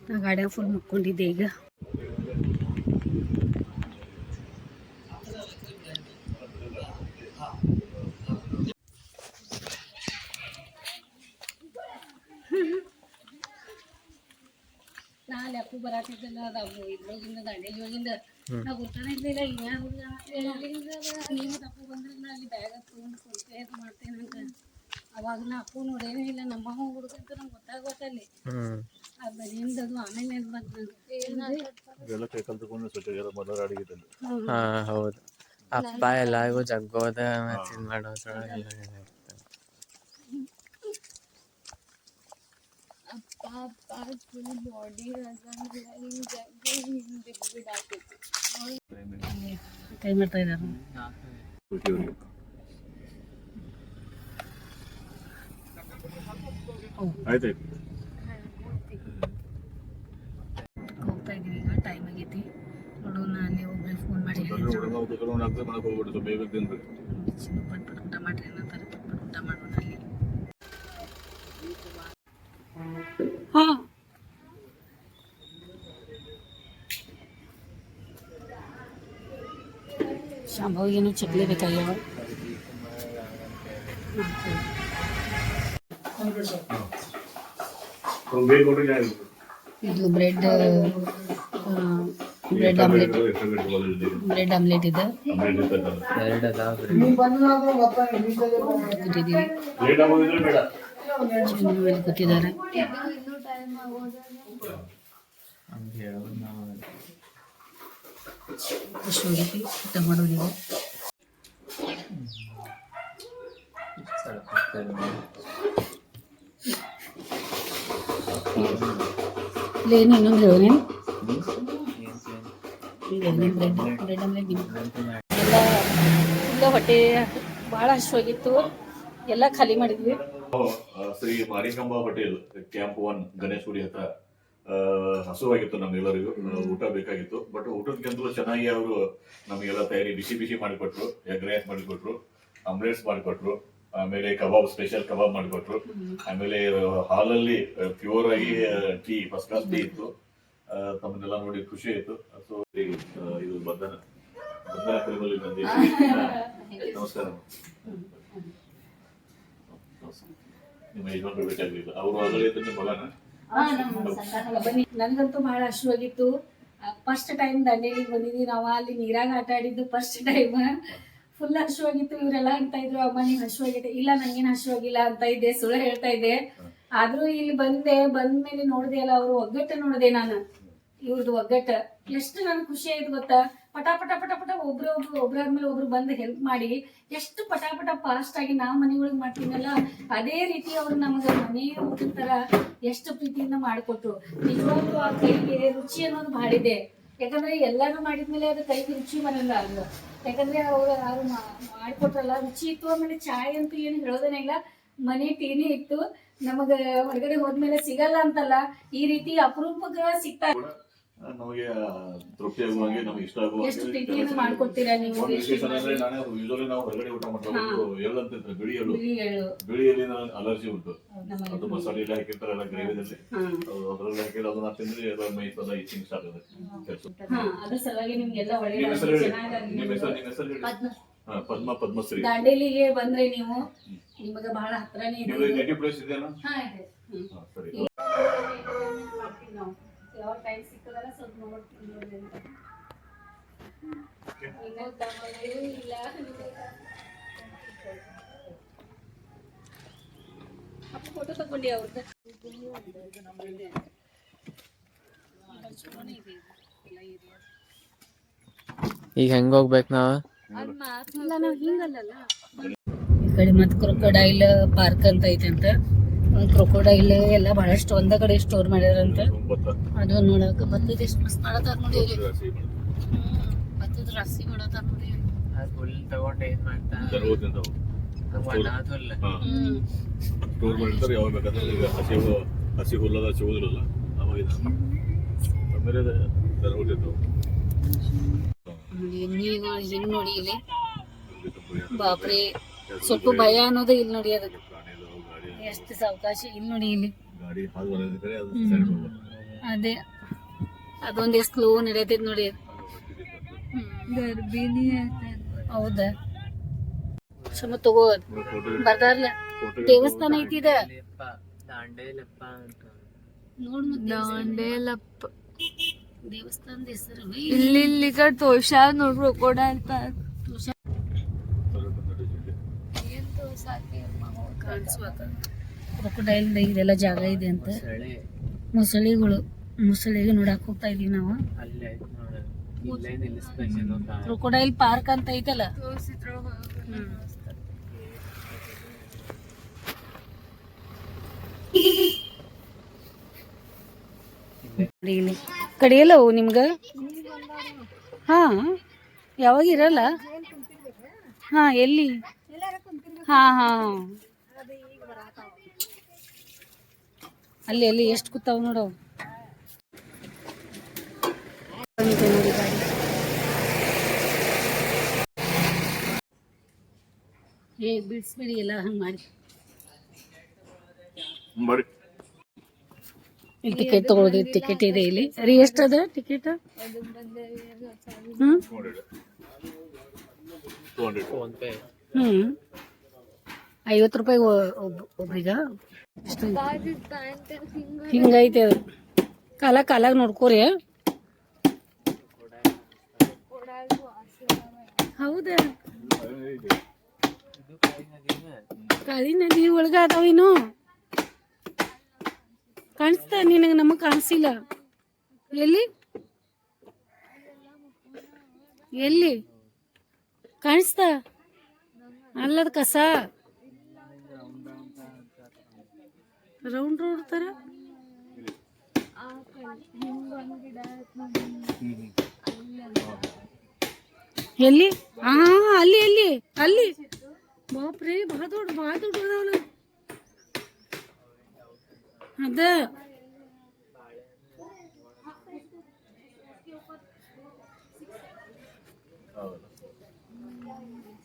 ನಾ ಗಾಡಿಯಾಗ ಫುಲ್ ಮುಕ್ಕೊಂಡಿದ್ದೆ ಈಗ. ನಾಳೆ ಅಪ್ಪು ಬರಾತಿದ್ದಲ್ಲ, ಅದು ಇದ್ರೊಳಗಿಂದ ದಾಂಡೇಲಿ ಒಳಗಿಂದ ನಾವು ಗೊತ್ತಾನೆ ಇರಲಿಲ್ಲ. ನೀವು ಅಪ್ಪು ಬಂದ್ರೆ ನಾ ಅಲ್ಲಿ ಬ್ಯಾಗ ತೊಗೊಂಡು ಸ್ವಲ್ಪ ಮಾಡ್ತೇನೆ ಅಂತ. ಅವಾಗ ನಾ ಅಪ್ಪು ನೋಡೇನೇ ಇಲ್ಲ, ನಮ್ಮ ಹುಡುಗಂತ ನಂಗೆ ಗೊತ್ತಾಗೋತಲ್ಲಿ ಅದು ನಿಮ್ದು. ಆಮೇಲೆ ಏನು ಬಂತು ಹಾ ಹೌದು, ಅಪ್ಪ ಎಲ್ಲಾರಿಗೂ ಜಗ್ಗೋದ ಮತ್ತೆ ಇದು ಮಾಡೋದ್ರೊಳಗೆ ಕೈ ಮಾಡ್ತಾ ಇದ್ದಾರೆ. ಆಯ್ತು ಹೋಗ್ತಾ ಇದೀವಿ ಈಗ. ಟೈಮ್ ಆಗೈತಿ, ನೋಡೋಣ. ಅಲ್ಲಿ ಒಬ್ಬರು ಫೋನ್ ಮಾಡಿ ಊಟ ಮಾಡ್ರಿ ಅನ್ನತ್ತಾರೆ. ಊಟ ಮಾಡೋಣ ಅಲ್ಲಿ. ಹಾಂ ಶಾಂಭವಿಗೇನು ಚಕ್ಲಿ ಬೇಕಾಗ್ಯಾವ. ಇದು ಬ್ರೆಡ್ ಆಮ್ಲೆಟ್ ಇದೆ. ಕೂತಿದ್ದಾರೆ. ಊಟ ಮಾಡೋರಿಗೆ ಏನು ಇನ್ನೊಂದು ಹೇಳೋನೇನು ಬ್ರೆಡ್ ಆಮ್ಲೆಟ್ ಎಲ್ಲ ಹೊಟ್ಟೆ ಭಾಳ ಹಸಿವಾಗಿತ್ತು, ಎಲ್ಲ ಖಾಲಿ ಮಾಡಿದ್ವಿ. ಶ್ರೀ ಮಾರಿಕಾಂಬಾ ಹೋಟೆಲ್ ಕ್ಯಾಂಪ್ 1 ಗಣೇಶ್ ಗುಡಿ ಹತ್ರ ಹಸುವಾಗಿತ್ತು ನಮ್ಗೆಲ್ಲರಿಗೂ. ಊಟ ಬೇಕಾಗಿತ್ತು, ಬಟ್ ಊಟಕ್ಕಿಂತಲೂ ಚೆನ್ನಾಗಿ ಅವರು ನಮಗೆಲ್ಲ ತಯಾರಿ ಬಿಸಿ ಮಾಡಿಕೊಟ್ರು. ಎಗ್ ರೈಸ್ ಮಾಡಿಕೊಟ್ರು, ಆಮ್ಲೆಟ್ಸ್ ಮಾಡಿಕೊಟ್ರು, ಆಮೇಲೆ ಕಬಾಬ್, ಸ್ಪೆಷಲ್ ಕಬಾಬ್ ಮಾಡಿಕೊಟ್ರು. ಆಮೇಲೆ ಹಾಲಲ್ಲಿ ಪ್ಯೂರ್ ಆಗಿ ಟೀ, ಫಸ್ಟ್ ಕ್ಲಾಸ್ ಟೀ ಇತ್ತು. ತಮ್ಮನ್ನೆಲ್ಲ ನೋಡಿ ಖುಷಿ ಆಯ್ತು. ಸೊ ಇದು ಬಂಧನ ಕ್ರೀಮಲ್ಲಿ ಬಂದಿದ್ದೀವಿ. ನಮಸ್ಕಾರ. ನಿಮ್ಮ ಯಜಮಾನ್ರು ಭೇಟಿಯಾಗಲಿಲ್ಲ, ಅವರು ಆಗಲೇ ಇದ್ದು ನಿಮ್ಮ ಮಗನ. ಬನ್ನಿ. ನನಗಂತೂ ಬಹಳ ಹಸಿವಾಗಿತ್ತು. ಫಸ್ಟ್ ಟೈಮ್ ದಂಡೇಲಿಗೆ ಬಂದಿದ್ವಿ ನಾವು. ಅಲ್ಲಿ ನೀರಾಗ ಆಟ ಆಡಿದ್ದು ಫಸ್ಟ್ ಟೈಮ್. ಫುಲ್ ಹಸಿವಾಗಿತ್ತು. ಇವರೆಲ್ಲ ಅಂತ ಇದ್ರು, ಅಮ್ಮ ನೀನ್ ಹಸಿವಾಗಿದೆ. ಇಲ್ಲ ನಂಗೇನು ಹಸಿವಾಗಿಲ್ಲ ಅಂತ ಇದ್ದೆ, ಸುಳ್ಳು ಹೇಳ್ತಾ ಇದ್ದೆ. ಆದ್ರೂ ಇಲ್ಲಿ ಬಂದ್ಮೇಲೆ ನೋಡಿದೆ ಅಲ್ಲ, ಅವ್ರು ಒಗ್ಗಟ್ಟು ನೋಡಿದೆ ನಾನು. ಇವ್ರದ್ದು ಒಗ್ಗಟ್ಟು ಎಷ್ಟು ನನ್ಗೆ ಖುಷಿ ಆಯ್ತು ಗೊತ್ತಾ. ಪಟ ಪಟ ಪಟ ಪಟ ಒಬ್ರಾದ್ಮೇಲೆ ಒಬ್ರು ಬಂದು ಹೆಲ್ಪ್ ಮಾಡಿ ಎಷ್ಟು ಪಟ ಪಟ ಫಾಸ್ಟ್ ಆಗಿ ನಾವು ಮನೆಯೊಳಗೆ ಮಾಡ್ತೀನಲ್ಲ ಅದೇ ರೀತಿ ಅವ್ರು ನಮಗೆ ಮನೆ ಊಟದ ತರ ಎಷ್ಟು ಪ್ರೀತಿಯಿಂದ ಮಾಡಿಕೊಟ್ರು. ನಿಜವಾಗ್ಲೂ ಆ ಕೈಗೆ ರುಚಿ ಅನ್ನೋದು ಭಾಳ ಇದೆ. ಯಾಕಂದ್ರೆ ಎಲ್ಲಾರು ಮಾಡಿದ್ಮೇಲೆ ಅದು ಕೈಗೆ ರುಚಿ ಬರಲ್ಲ ಅಲ್ವ. ಯಾಕಂದ್ರೆ ಅವ್ರು ಮಾಡಿಕೊಟ್ರಲ್ಲ, ರುಚಿ ಇತ್ತು. ಆಮೇಲೆ ಚಾಯ್ ಅಂತೂ ಏನು ಹೇಳೋದೇನೆ ಇಲ್ಲ, ಮನೆ ಟೀನೇ ಇತ್ತು. ನಮಗ ಹೊರಗಡೆ ಹೋದ್ಮೇಲೆ ಸಿಗಲ್ಲ ಅಂತಲ್ಲ, ಈ ರೀತಿ ಅಪರೂಪಕ್ಕೆ ಸಿಗ್ತಾ. ನಮಗೆ ತೃಪ್ತಿ ಆಗುವಂಗೆ ನಮಗೆ ಇಷ್ಟ ಆಗುವ ಎಷ್ಟು ಪ್ರೀತಿಯಿಂದ ಮಾಡ್ಕೊಡ್ತೀರಾ ನೀವು? ಒಂದು ವಿಶೇಷ ಅಂದ್ರೆ ನಾನೇ ಯೂಶಲಿ ನಾವು ಹೊರಗಡೆ ಊಟ ಮಾಡ್ತಾರೆ ಎಳ್ಳು ಅಂತ ಇರ್ತಾರೆ, ಬಿಳಿ ಎಳ್ಳು. ಬಿಳಿ ಎಳ್ಳು. ಬಿಳಿ ಎಳ್ಳಿನ ಅಲರ್ಜಿ ಉಂಟು. ಅದು ಮಸಾಲೆ ಎಲ್ಲ ಹಾಕಿರ್ತಾರಲ್ಲ ಗ್ರೇವಿದಲ್ಲಿ, ಅದ್ರಲ್ಲಿ ಹಾಕಿದ್ರೆ ಅದನ್ನ ತಿಂದ್ರೆ ಎಲ್ಲ ಮೈ ಸದ ಇಚ್ಚಿಂಗ್ ಸ್ಟಾರ್ಟ್ ಆಗುತ್ತೆ. ಅದ್ರ ಸಲುವಾಗಿ ನಿಮ್ಗೆಲ್ಲ ಒಳ್ಳೆ ನಿಮ್ಮ ಹೆಸರು ಹೇಳಿ. ಪದ್ಮಶ್ರೀ. ದಾಂಡೇಲಿಗೆ ಬಂದ್ರೆ ನೀವು ನಿಮಗೆ ಬಹಳ ಹತ್ರನೇ ಇದೆ. ನೆಗೆಟಿವ್ ಪ್ಲೇಸ್ ಇದೆಯಲ್ಲ? ಸರಿ. ಯಾವ ಟೈಮ್ ಸಿಕ್ಕದಲ್ಲ ಸ್ವಲ್ಪ ನೋಡ್ತೀನಿ ಅಂತ. ಫೋಟೋ ತಗೊಂಡಿ ಅವ್ರದ್ದು. ಈಗ ಹೆಂಗ್ ಹೋಗ್ಬೇಕು ನಾವು? ಈ ಕಡೆ ಮತ್ತೆ ಕ್ರೊಕೊಡೈಲ್ ಪಾರ್ಕ್ ಅಂತ ಐತಂತ. ಕ್ರೊಕೊಡೈಲ್ ಎಲ್ಲ ಬಹಳಷ್ಟು ಒಂದ ಕಡೆ ಸ್ಟೋರ್ ಮಾಡ್ಯಾರಂತ. ಅದು ನೋಡಕ ಬರ್ತದ ಎಷ್ಟು ಮಸ್ತ್ ಮಾಡತಾರ ನೋಡಿ. ಬರ್ತದ ರಾಸಿ ಮಾಡತಾರ ನೋಡಿ. ಹುಲ್ ತಗೊಂಡು ಏನ್ ಮಾಡ್ತಾರ? ಸ್ಟೋರ್ ಮಾಡಿರ್ತಾರೆ, ಯಾವಾಗ ಬೇಕಾದ್ರೆ. ಈಗ ಹಸಿ ಹುಲ್ಲದ ಸಿಗೋದಿಲ್ಲ ಅವಾಗ ಆಮೇಲೆ ತರಗೋದಿರ್ತಾವ. ಹಿಂಗ್ ನೋಡಿ ಇಲ್ಲಿ ಬಾಪ್ರೆ, ಸ್ವಲ್ಪ ಭಯ ಅನ್ನೋದು ಇಲ್ಲಿ ನೋಡಿ. ಅದಕ್ಕೆ ಎಷ್ಟು ಸಾವಕಾಶ ಇಲ್ಲಿ ನೋಡಿ. ಇಲ್ಲಿ ಅದೇ ಅದೊಂದ್ ಎಷ್ಟು ಸ್ಲೋ ನಡೆಯತೈತಿ ನೋಡಿ. ಗರ್ಭಿಣಿ ಹೌದಾ? ಸುಮ್ಮ ತಗೋ ಬರ್ದಾರ್ಲ. ದೇವಸ್ಥಾನ ಐತಿ ಇದ. ನೋಡ್ ದಾಂಡೇಲಪ್ಪ ದೇವಸ್ಥಾನದ ಹೆಸರು ಇಲ್ಲಿ ತೋಷ ನೋಡ್ರಿ. ಕ್ರೊಕೊಡೈಲ್ ಪಾರ್ಕ್ ಕ್ರೊಕೊಡೈಲ್ ಇದೆಲ್ಲ ಜಾಗ ಇದೆ ಅಂತ. ಮೊಸಳೆಗೆ ನೋಡಕ್ ಹೋಗ್ತಾ ಇದೀವಿ ನಾವು. ಕ್ರೊಕೊಡೈಲ್ ಪಾರ್ಕ್ ಅಂತ ಐತಲ್ಲ. ಕಡಿಯಲ್ಲ ಅವು ನಿಮ್ಗ? ಹಾ, ಯಾವಾಗ ಇರಲ್ಲ? ಹಾ, ಎಲ್ಲಿ? ಹಾ ಹಾ, ಅಲ್ಲಿ ಎಷ್ಟು ಕೂತಾವ ನೋಡವು. ಬಿಡಿಸ್ಬೇಡಿ ಎಲ್ಲ ಹಂಗ ಮಾಡಿ. ಇಲ್ಲಿ ಟಿಕೆಟ್ ತಗೊಳ್ಳೋದು. ಟಿಕೆಟ್ ಇದೆ ಇಲ್ಲಿ ರೀ. ಎಷ್ಟದ ಟಿಕೆಟ್? 50 ರೂಪಾಯಿ ಒಬ್ರಿಗ. ಹಿಂಗೈತೆ ಅದು. ಕಾಲಾಗ ನೋಡ್ಕೋರಿ. ಹೌದಾ? ಕಾಳಿ ನದಿ ಒಳಗ ಅದಾವೇನು? ಕಾಣಿಸ್ತಾ ನಿನಗೆ? ನಮಗ್ ಕಾಣಿಸಿಲ್ಲ. ಎಲ್ಲಿ ಕಾಣಿಸ್ತಾ? ಅಲ್ಲದ ಕಸ ರೌಂಡ್ ರೋಡ್ ತರ. ಎಲ್ಲಿ? ಹಾ, ಅಲ್ಲಿ ಬಾಪ್ರೇ, ಬಹಳ ದೊಡ್ಡ ಅದಾವಲ್ಲ. ಅದ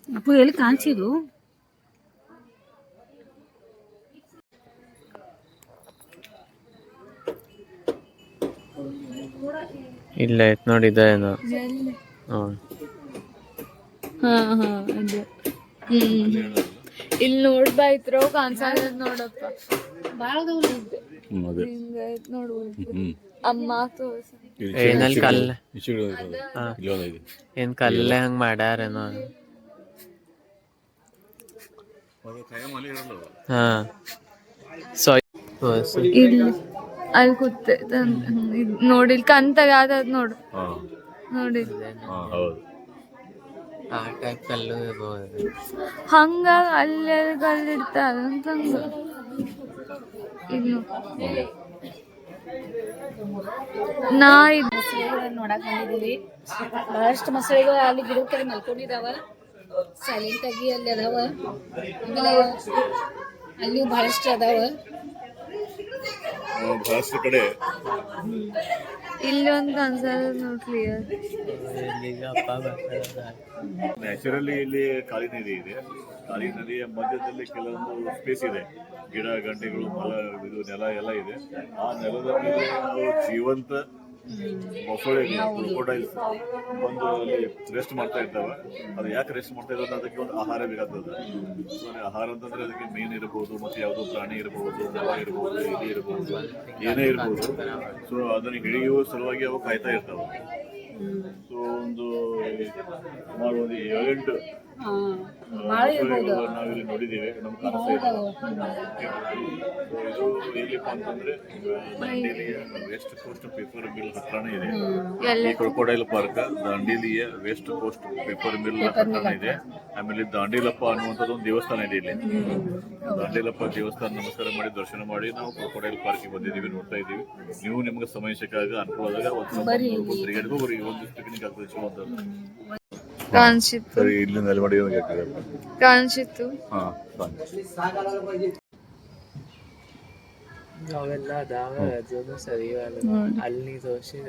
ಅಪ್ಪ ಎಲ್ಲಿ ಕಾಣಿಸಿದು? ಇಲ್ಲ ಐತ್ ನೋಡಿ. ಇದೇನೋ. ಇಲ್ಲಿ ನೋಡ್ಬಾಯ್ತ್ರೋ ಕಾಣಿಸಲ್ಲ ನೋಡಪ್ಪ. ಬಾಳ ಅಮ್ಮ ಏನಲ್ಲಿ ಕಲ್ಲ ಏನ್ ಕಲ್ಲೇ ಹಂಗ ಮಾಡ್ಯಾರೇನೋ. ಹಾ, ಇಲ್ಲಿ ಅಲ್ಲಿ ಕೂತೆ ನೋಡಿ. ಇಲ್ಲಿ ಕಂತಾಗ ಯಾವ್ದಾದ್ ನೋಡು. ನೋಡಿ ಆ ಟೈಪ್ ಕಲ್ಲು ಇರ್ಬೋದು. ಹಂಗ ಅಲ್ಲೇ ಕಲ್ಲಿಡ್ತಾರ ಅಂತಂಗ. ಇನ್ನು ನಾ ನೋಡಕ್ ಬಂದಿದೀವಿ. ಬಹಳಷ್ಟು ಮೊಸಳೆಗಳು ಅಲ್ಲಿ ಗಿಡದ ಕಡೆ ಮಲ್ಕೊಂಡಿದಾವ. ಸೈಲೆಂಟ್ ಆಗಿ ಅಲ್ಲಿ ಅದಾವ. ಆಮೇಲೆ ಅಲ್ಲಿ ಬಹಳಷ್ಟು ಅದಾವ. ಬಹಳಷ್ಟು ಕಡೆ ಇಲ್ಲೊಂದು ಕಾಣಿಸೋದು ನೋಡಿ ಕ್ಲಿಯರ್. ನ್ಯಾಚುರಲಿ ಇಲ್ಲಿ ಕಾಳಿ ನದಿ ಇದೆ. ಕಾಳಿ ನದಿಯ ಮಧ್ಯದಲ್ಲಿ ಕೆಲವೊಂದು ಸ್ಪೇಸ್ ಇದೆ, ಗಿಡ ಗಂಟೆಗಳು ಮರ ಇದು ನೆಲ ಎಲ್ಲ ಇದೆ. ಆ ನೆಲದ ಮೇಲೆ ನಾವು ಜೀವಂತ ಮೊಸಳೆ ಕ್ರೊಕೊಡೈಲ್ಸ್ ಬಂದು ಅಲ್ಲಿ ರೆಸ್ಟ್ ಮಾಡ್ತಾ ಇದ್ದಾವೆ. ಅದು ಯಾಕೆ ರೆಸ್ಟ್ ಮಾಡ್ತಾ ಇದ್ದಾವೆ? ಅದಕ್ಕೆ ಒಂದು ಆಹಾರ ಬೇಕಾಗ್ತದೆ. ಸೊ ಆಹಾರ ಅಂತಂದ್ರೆ ಅದಕ್ಕೆ ಮೀನು ಇರಬಹುದು, ಮತ್ತೆ ಯಾವುದೋ ಪ್ರಾಣಿ ಇರಬಹುದು, ಮೊಲ ಇರಬಹುದು, ಇಲಿ ಇರಬಹುದು, ಏನೇ ಇರಬಹುದು. ಸೊ ಅದನ್ನು ಹಿಡಿಯುವ ಸಲುವಾಗಿ ಅವು ಕಾಯ್ತಾ ಇರ್ತಾವೆ. ಸೊ ಒಂದು ಸುಮಾರು ಒಂದು 7-8 ಮೊಸಳೆಗಳು ನಾವಿಲ್ಲಿ ನೋಡಿದ್ದೀವಿ, ನಮ್ಗೆ ಕಾಣಿಸ್ತಾ ಇದ್ದಾವೆ. ಇದು ಎಲ್ಲಿಪ್ಪ ಅಂತಂದ್ರೆ ದಾಂಡೇಲಿಯ ವೆಸ್ಟ್ ಕೋಸ್ಟ್ ಪೇಪರ್ ಮಿಲ್ ಹತ್ರನೇ ಇದೆ ಈ ಕ್ರೊಕೊಡೈಲ್ ಪಾರ್ಕ್. ದಾಂಡೇಲಿಯ ವೆಸ್ಟ್ ಕೋಸ್ಟ್ ಪೇಪರ್ ಮಿಲ್ ಹತ್ರನೇ ಇದೆ. ಆಮೇಲೆ ದಾಂಡೇಲಪ್ಪ ಅನ್ನುವಂಥದ್ದು ಒಂದು ದೇವಸ್ಥಾನ ಇದೆ ಇಲ್ಲಿ. ದಾಂಡೇಲಪ್ಪ ದೇವಸ್ಥಾನ ನಮಸ್ಕಾರ ಮಾಡಿ ದರ್ಶನ ಮಾಡಿ ನಾವು ಕ್ರೊಕೊಡೈಲ್ ಪಾರ್ಕ್ಗೆ ಬಂದಿದ್ದೀವಿ, ನೋಡ್ತಾ ಇದ್ದೀವಿ. ನೀವು ನಿಮ್ಗೆ ಸಮಯ ಸಿಕ್ಕಾಗ ಅನುಕೂಲದಾಗ ಒಂದು ತಿರುಗಾಡಿ ಹೋಗ್ರಿ, ಒಂದು ಪಿಕ್ನಿಕ್ ಆಗ್ತದೆ ಚಲೋ ಅಂತ. ಕಾಣಿಸಿತ್ತು ಸರಿ, ಇಲ್ಲಿ ನೆಲಮಡಿ ಕಾಣಿಸಿತ್ತು. ಅವೆಲ್ಲ ಅದಾವ, ಅದನ್ನು ಸರಿ ಅಲ್ಲಿ ತೋರಿಸಿದ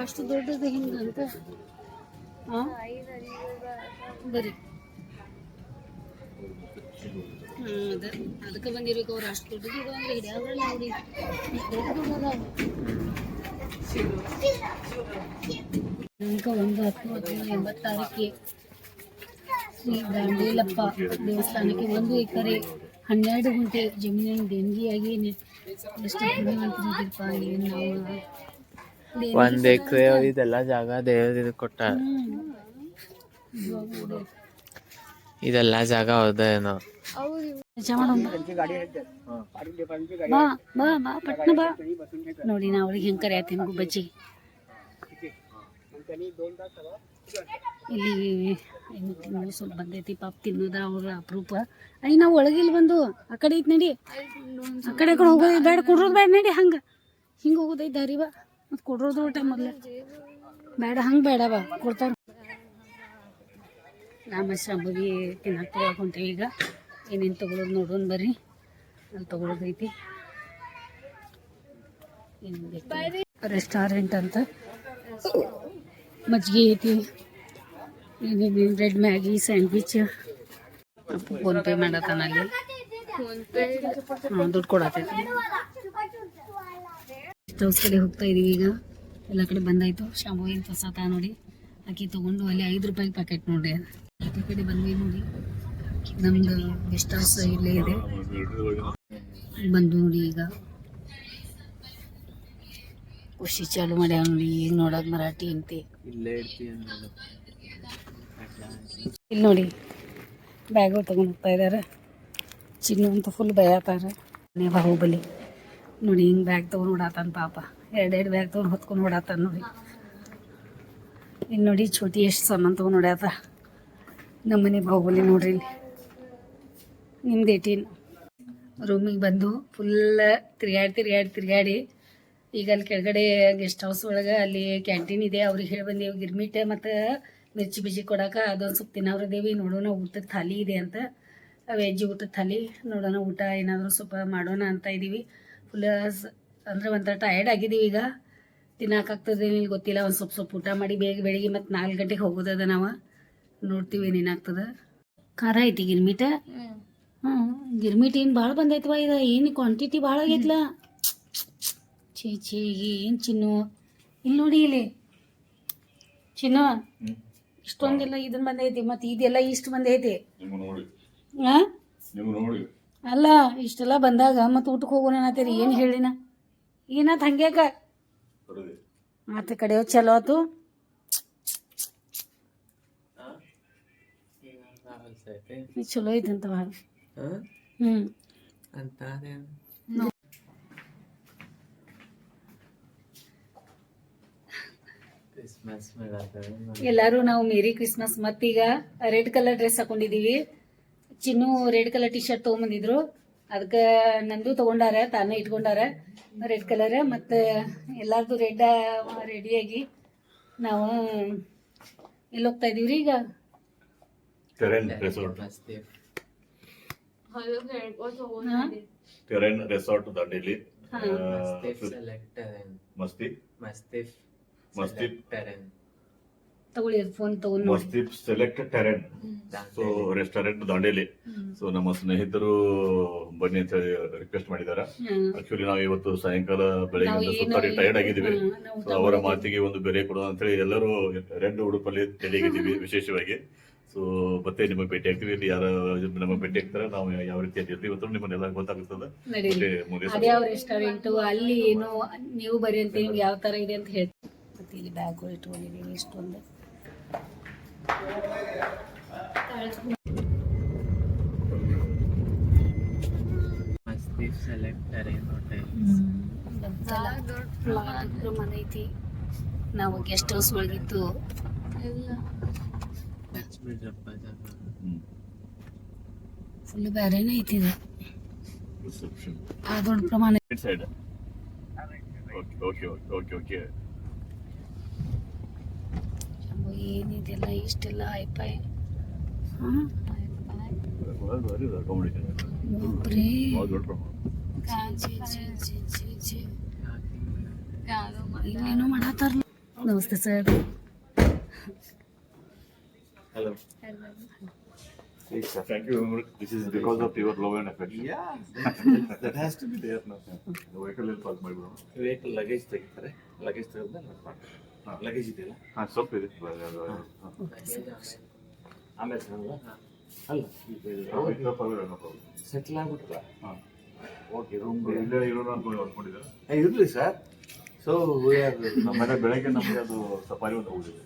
ಅಷ್ಟು ದೊಡ್ಡದು ಹಿಂಗಂತ ಬರೀ ಅದಕ್ಕೆ ಬಂದಿರ್ಬೇಕು ಅವ್ರು. ಅಷ್ಟು ದೊಡ್ಡದು ಅಂದ್ರೆ ಹಿಡಿಯೋದ್ರಲ್ಲ ನೋಡಿ, ದೊಡ್ಡದು ಈಗ 1986 ಶ್ರೀ ದಾಂಡೇಲಪ್ಪ ದೇವಸ್ಥಾನಕ್ಕೆ 1 ಎಕರೆ 12 ಗುಂಟೆ ಜಮೀನನ್ನು ದೇಣಿಗೆಯಾಗಿ ಎಷ್ಟು ಪುಣ್ಯವಂತರಿದ್ದೀರಪ್ಪ ಏನು ನಾವು. 1 ಎಕರೆ ಇದೆಲ್ಲ ಜಾಗ ದೇವ್ರ ಕೊಟ್ಟ. ಇದೆಲ್ಲ ಜಾಗ ಹೌದೇನೋ. ಬಾ ಬಾ ಬಾ ಪಟ್ನ ಬಾ ನೋಡಿ, ನಾ ಅವ್ರಿಗೆ ಹೆಂಗೆ ಕರೆಯತ್ತೀನಿ ಗುಬ್ಬಜ್ಜಿ. ಇಲ್ಲಿ ತಿನ್ನೋದು ಸ್ವಲ್ಪ ಬಂದೈತಿ ಪಾಪ, ತಿನ್ನೋದ ಅವ್ರ ಅಪರೂಪ. ಅಯ್ಯ ನಾವು ಒಳಗಿಲ್ಲಿ ಬಂದು ಆ ಕಡೆ ಐತಿ ನಡಿ, ಆ ಕಡೆ ಹೋಗೋದು ಬೇಡ, ಕೊಡ್ರೋದು ಬೇಡ ನಡಿ. ಹಂಗೆ ಹಿಂಗೆ ಹೋಗೋದೈತಿ ದಾರಿ ಬಾ, ಮತ್ತು ಕೊಡ್ರೋದು ಊಟ ಮೊದಲು ಬೇಡ, ಹಂಗೆ ಬೇಡ ಬಾ ಕೊಡ್ತಾರ. ನಮ್ಮ ಶಾಂಭವಿ ತಿನ್ನಕ್ಕೆ ತಗೊಳ್ಕೊಂತೀವಿ. ಈಗ ಏನೇನು ತೊಗೊಳೋದು ನೋಡೋಣ ಬರ್ರಿ, ಅಲ್ಲಿ ತೊಗೊಳೋದೈತಿ. ರೆಸ್ಟೋರೆಂಟ್ ಅಂತ ಮಜ್ಜಿಗೆ ಐತಿ, ಏನೇನು ಬ್ರೆಡ್ ಮ್ಯಾಗಿ ಸ್ಯಾಂಡ್ವಿಚ್. ಫೋನ್ಪೇ ಮಾಡತ್ತಾನ ಅಲ್ಲಿ, ದುಡ್ಡು ಕೊಡತೈತಿ. ಹೌಸ್ ಕಡೆ ಹೋಗ್ತಾ ಇದೀವಿ ಈಗ, ಎಲ್ಲ ಕಡೆ ಬಂದಾಯ್ತು. ಶಾಂಭವಿ ಹೊಸತ ನೋಡಿ, ಆಕಿ ತೊಗೊಂಡು ಅಲ್ಲಿ 5 ರೂಪಾಯಿ ಪ್ಯಾಕೆಟ್ ನೋಡ್ರಿ. ಈ ಕಡೆ ಬಂದ್ವಿ ನೋಡಿ, ನಮ್ದು ಗೆಸ್ಟ್ ಹೌಸ್ ಇಲ್ಲೇ ಇದೆ. ಬಂದು ನೋಡಿ ಈಗ ಖುಷಿ ಚಾಲು ಮಾಡ್ಯಾವ ನೋಡಿ. ಈಗ ನೋಡೋದು ಮರಾಠಿ ಅಂತೆ. ಇಲ್ಲಿ ನೋಡಿ ಬ್ಯಾಗು ತೊಗೊಂಡು ಹೋಗ್ತಾ ಇದ್ದಾರೆ. ಚಿನ್ನು ಅಂತ ಫುಲ್ ಭಯತಾರ. ಬಾಹುಬಲಿ ನೋಡಿ, ಹಿಂಗೆ ಬ್ಯಾಗ್ ತೊಗೊಂಡು ಓಡಾತಾನ ಪಾಪ. 2 ಬ್ಯಾಗ್ ತೊಗೊಂಡು ಹೊತ್ಕೊಂಡು ಓಡಾತಾನ ನೋಡಿ. ಇಲ್ಲಿ ನೋಡಿ ಛೋಟಿ ಎಷ್ಟು ಸಾಮಾನು ತೊಗೊಂಡು ಓಡಾತ. ನಮ್ಮನೆ ಬಾಹುಬಲಿ ನೋಡ್ರಿ. ಇಲ್ಲಿ ನಿಮ್ದು 18 ರೂಮಿಗೆ ಬಂದು ಫುಲ್ ತಿರ್ಗಾಡಿ ಈಗ ಅಲ್ಲಿ ಕೆಳಗಡೆ ಗೆಸ್ಟ್ ಹೌಸ್ ಒಳಗೆ ಅಲ್ಲಿ ಕ್ಯಾಂಟೀನ್ ಇದೆ. ಅವ್ರಿಗೆ ಹೇಳಿ ಬಂದೇವು ಗಿರ್ಮಿಟ್ ಮತ್ತು ಮಿರ್ಚಿ ಬಿಜಿ ಕೊಡೋಕೆ. ಅದೊಂದು ಸ್ವಲ್ಪ ತಿನ್ನೋರಿದ್ದೇವೆ. ನೋಡೋಣ ಊಟದ ಥಾಲಿ ಇದೆ ಅಂತ, ವೆಜ್ ಊಟದ ಥಾಲಿ. ನೋಡೋಣ ಊಟ ಏನಾದರೂ ಸ್ವಲ್ಪ ಮಾಡೋಣ ಅಂತ ಇದ್ದೀವಿ. ಫುಲ್ ಅಂದರೆ ಒಂಥರ ಟಯರ್ಡ್ ಆಗಿದ್ದೀವಿ. ಈಗ ತಿನ್ನೋಕ್ಕಾಗ್ತದೆ ನಿಮ್ಗೆ ಗೊತ್ತಿಲ್ಲ. ಒಂದು ಸ್ವಲ್ಪ ಊಟ ಮಾಡಿ ಬೇಗ ಬೆಳಿಗ್ಗೆ ಮತ್ತು 4 ಗಂಟೆಗೆ ಹೋಗೋದದ. ನಾವು ನೋಡ್ತೀವಿ ಏನೇನಾಗ್ತದೆ. ಖಾರ ಐತಿ ಗಿರ್ಮಿಟ. ಗಿರ್ಮಿಟ್ ಏನು ಭಾಳ ಬಂದೈತವ. ಇದು ಏನು ಕ್ವಾಂಟಿಟಿ ಭಾಳ ಆಗೈತ್ಲ. ಛೀ ಏನು ಚಿನ್ನು, ಇಲ್ಲಿ ನೋಡಿ, ಇಲ್ಲಿ ಚಿನ್ನು ಇಷ್ಟೊಂದೆಲ್ಲ ಇದನ್ನ ಬಂದೈತಿ, ಮತ್ತು ಇದೆಲ್ಲ ಇಷ್ಟು ಬಂದೈತಿ. ಅಲ್ಲ ಇಷ್ಟೆಲ್ಲ ಬಂದಾಗ ಮತ್ತು ಊಟಕ್ಕೆ ಹೋಗೋಣ ಅನ್ನತ್ತೀರಿ. ಏನು ಹೇಳಿನ ಏನಾತ ಹಂಗ್ಯಾಕ ಆತ ಕಡೆ ಚಲೋ ಆತು. ಚಲೋ ಐತಂತ ಭಾಳ. ಎಲ್ಲಾರು ನಾವು ಮೇರಿ ಕ್ರಿಸ್ಮಸ್. ಮತ್ತೀಗ ರೆಡ್ ಕಲರ್ ಡ್ರೆಸ್ ಹಾಕೊಂಡಿದೀವಿ. ಚಿನ್ನು ರೆಡ್ ಕಲರ್ ಟಿ ಶರ್ಟ್ ತೊಗೊಂಬಂದಿದ್ರು, ಅದಕ್ಕೆ ನಂದು ತೊಗೊಂಡಾರ, ತಾನೇ ಇಟ್ಕೊಂಡಾರ ರೆಡ್ ಕಲರ್. ಮತ್ತು ಎಲ್ಲಾರ್ದು ರೆಡಿಯಾಗಿ ನಾವು ಎಲ್ಲಿ ಹೋಗ್ತಾ ಇದೀವ್ರಿ ಈಗ? Terrain resort Dandeli. ಮಸ್ತಿಫ್ ತಗೊಳ್ಳಿ ಫೋನ್ ತಗೊಂಡು ನೋಡಿ. Mastiff select terrain so restaurant Dandeli. So ನಮ್ಮ ಸ್ನೇಹಿತರು ಬನ್ನಿ ಅಂತ ಹೇಳಿ ರಿಕ್ವೆಸ್ಟ್ ಮಾಡಿದಾರ. ಆಕ್ಚುಲಿ ನಾವು ಇವತ್ತು ಸಾಯಂಕಾಲ ಬೆಳಗ್ಗೆ ಸುತ್ತಾಡಿ ಟೈರ್ಡ್ ಆಗಿದ್ದೀವಿ. ಸೊ ಅವರ ಮಾತಿಗೆ ಒಂದು ಬೆಲೆ ಕೊಡೋಣ ಅಂತ ಹೇಳಿ ಎಲ್ಲರೂ ರೆಡ್ ಉಡುಪಲ್ಲಿ ತೆರೆಗಿದ್ದೀವಿ ವಿಶೇಷವಾಗಿ. ಸೊ ಮತ್ತೆ ನಿಮಗೆ ಭೇಟಿ ಆಗ್ತೀವಿ. ಇಲ್ಲಿ ಯಾರು ನಮಗೆ ಭೇಟಿ ಆಗ್ತಾರೆ, ನಾವು ಯಾವ ರೀತಿ ಇರ್ತೀವಿ ಇವತ್ತು ನಿಮ್ಮನ್ನೆಲ್ಲ ಗೊತ್ತಾಗ್ತದೆ. ಮತ್ತೆ ಮುಂದೆ ಅದ್ಯಾವ ರೆಸ್ಟೋರೆಂಟು ಅಲ್ಲಿ ಏನು ನೀವು ಬರೀ ಅಂತ ನಿಮ್ಗೆ ಯಾವ ತರ ಇದೆ ಅಂತ ಹೇಳ್ತೀವಿ. ಮತ್ತೆ ಇಲ್ಲಿ ಬ್ಯಾಗ್ಗಳು ಇಟ್ಕೊಂಡಿದ್ದೀವಿ ಇಷ್ಟೊಂದು. ಮನೆ ಐತಿ. ನಾವು ಗೆಸ್ಟ್ ಹೌಸ್ ಒಳಗಿದ್ದು ಫುಲ್ ಬೇರೆನೇ ಐತಿ ಇದು. ಆ ದೊಡ್ಡ ಪ್ರಮಾಣ side. Okay okay okay okay. ಏನಿದೆಲ್ಲ ಇಷ್ಟೆಲ್ಲ ಹೈಫೈ. ಇಲ್ಲೇನೋ ಮಾಡತ್ತಾರ. ನಮಸ್ತೆ sir. Hello. Thank you. This is because of your love and affection. Yeah, that has to be there now. Vehicle ಎಲ್ಲಿ ಪಾರ್ಕ್ ಮಾಡಿಬಿಡೋಣ. ವೆಹಿಕಲ್ ಲಗೇಜ್ ತೆಗಿತಾರೆ, ಲಗೇಜ್ ತೆಗೆದ ಲಗೇಜ್ ಇದೆಯಲ್ಲ ಸ್ವಲ್ಪ ಇದೆ. ಆಮೇಲೆ ಅಲ್ಲ ಸೆಟ್ಲ್ ಆಗ್ಬಿಟ್ರ. ಓಕೆ, ರೂಮ್ ಇಲ್ಲೇ ಇರೋಣ ಅನ್ಕೊಂಡಿದ್ದಾರೆ. ಇರ್ಲಿ ಸರ್. ಸೊ ನಮ್ಮ ಮನೆ ಬೆಳಗ್ಗೆ ನಮಗೆ ಅದು ಸಫಾರಿ ಒಂದು ಹೋಗಿದೆ.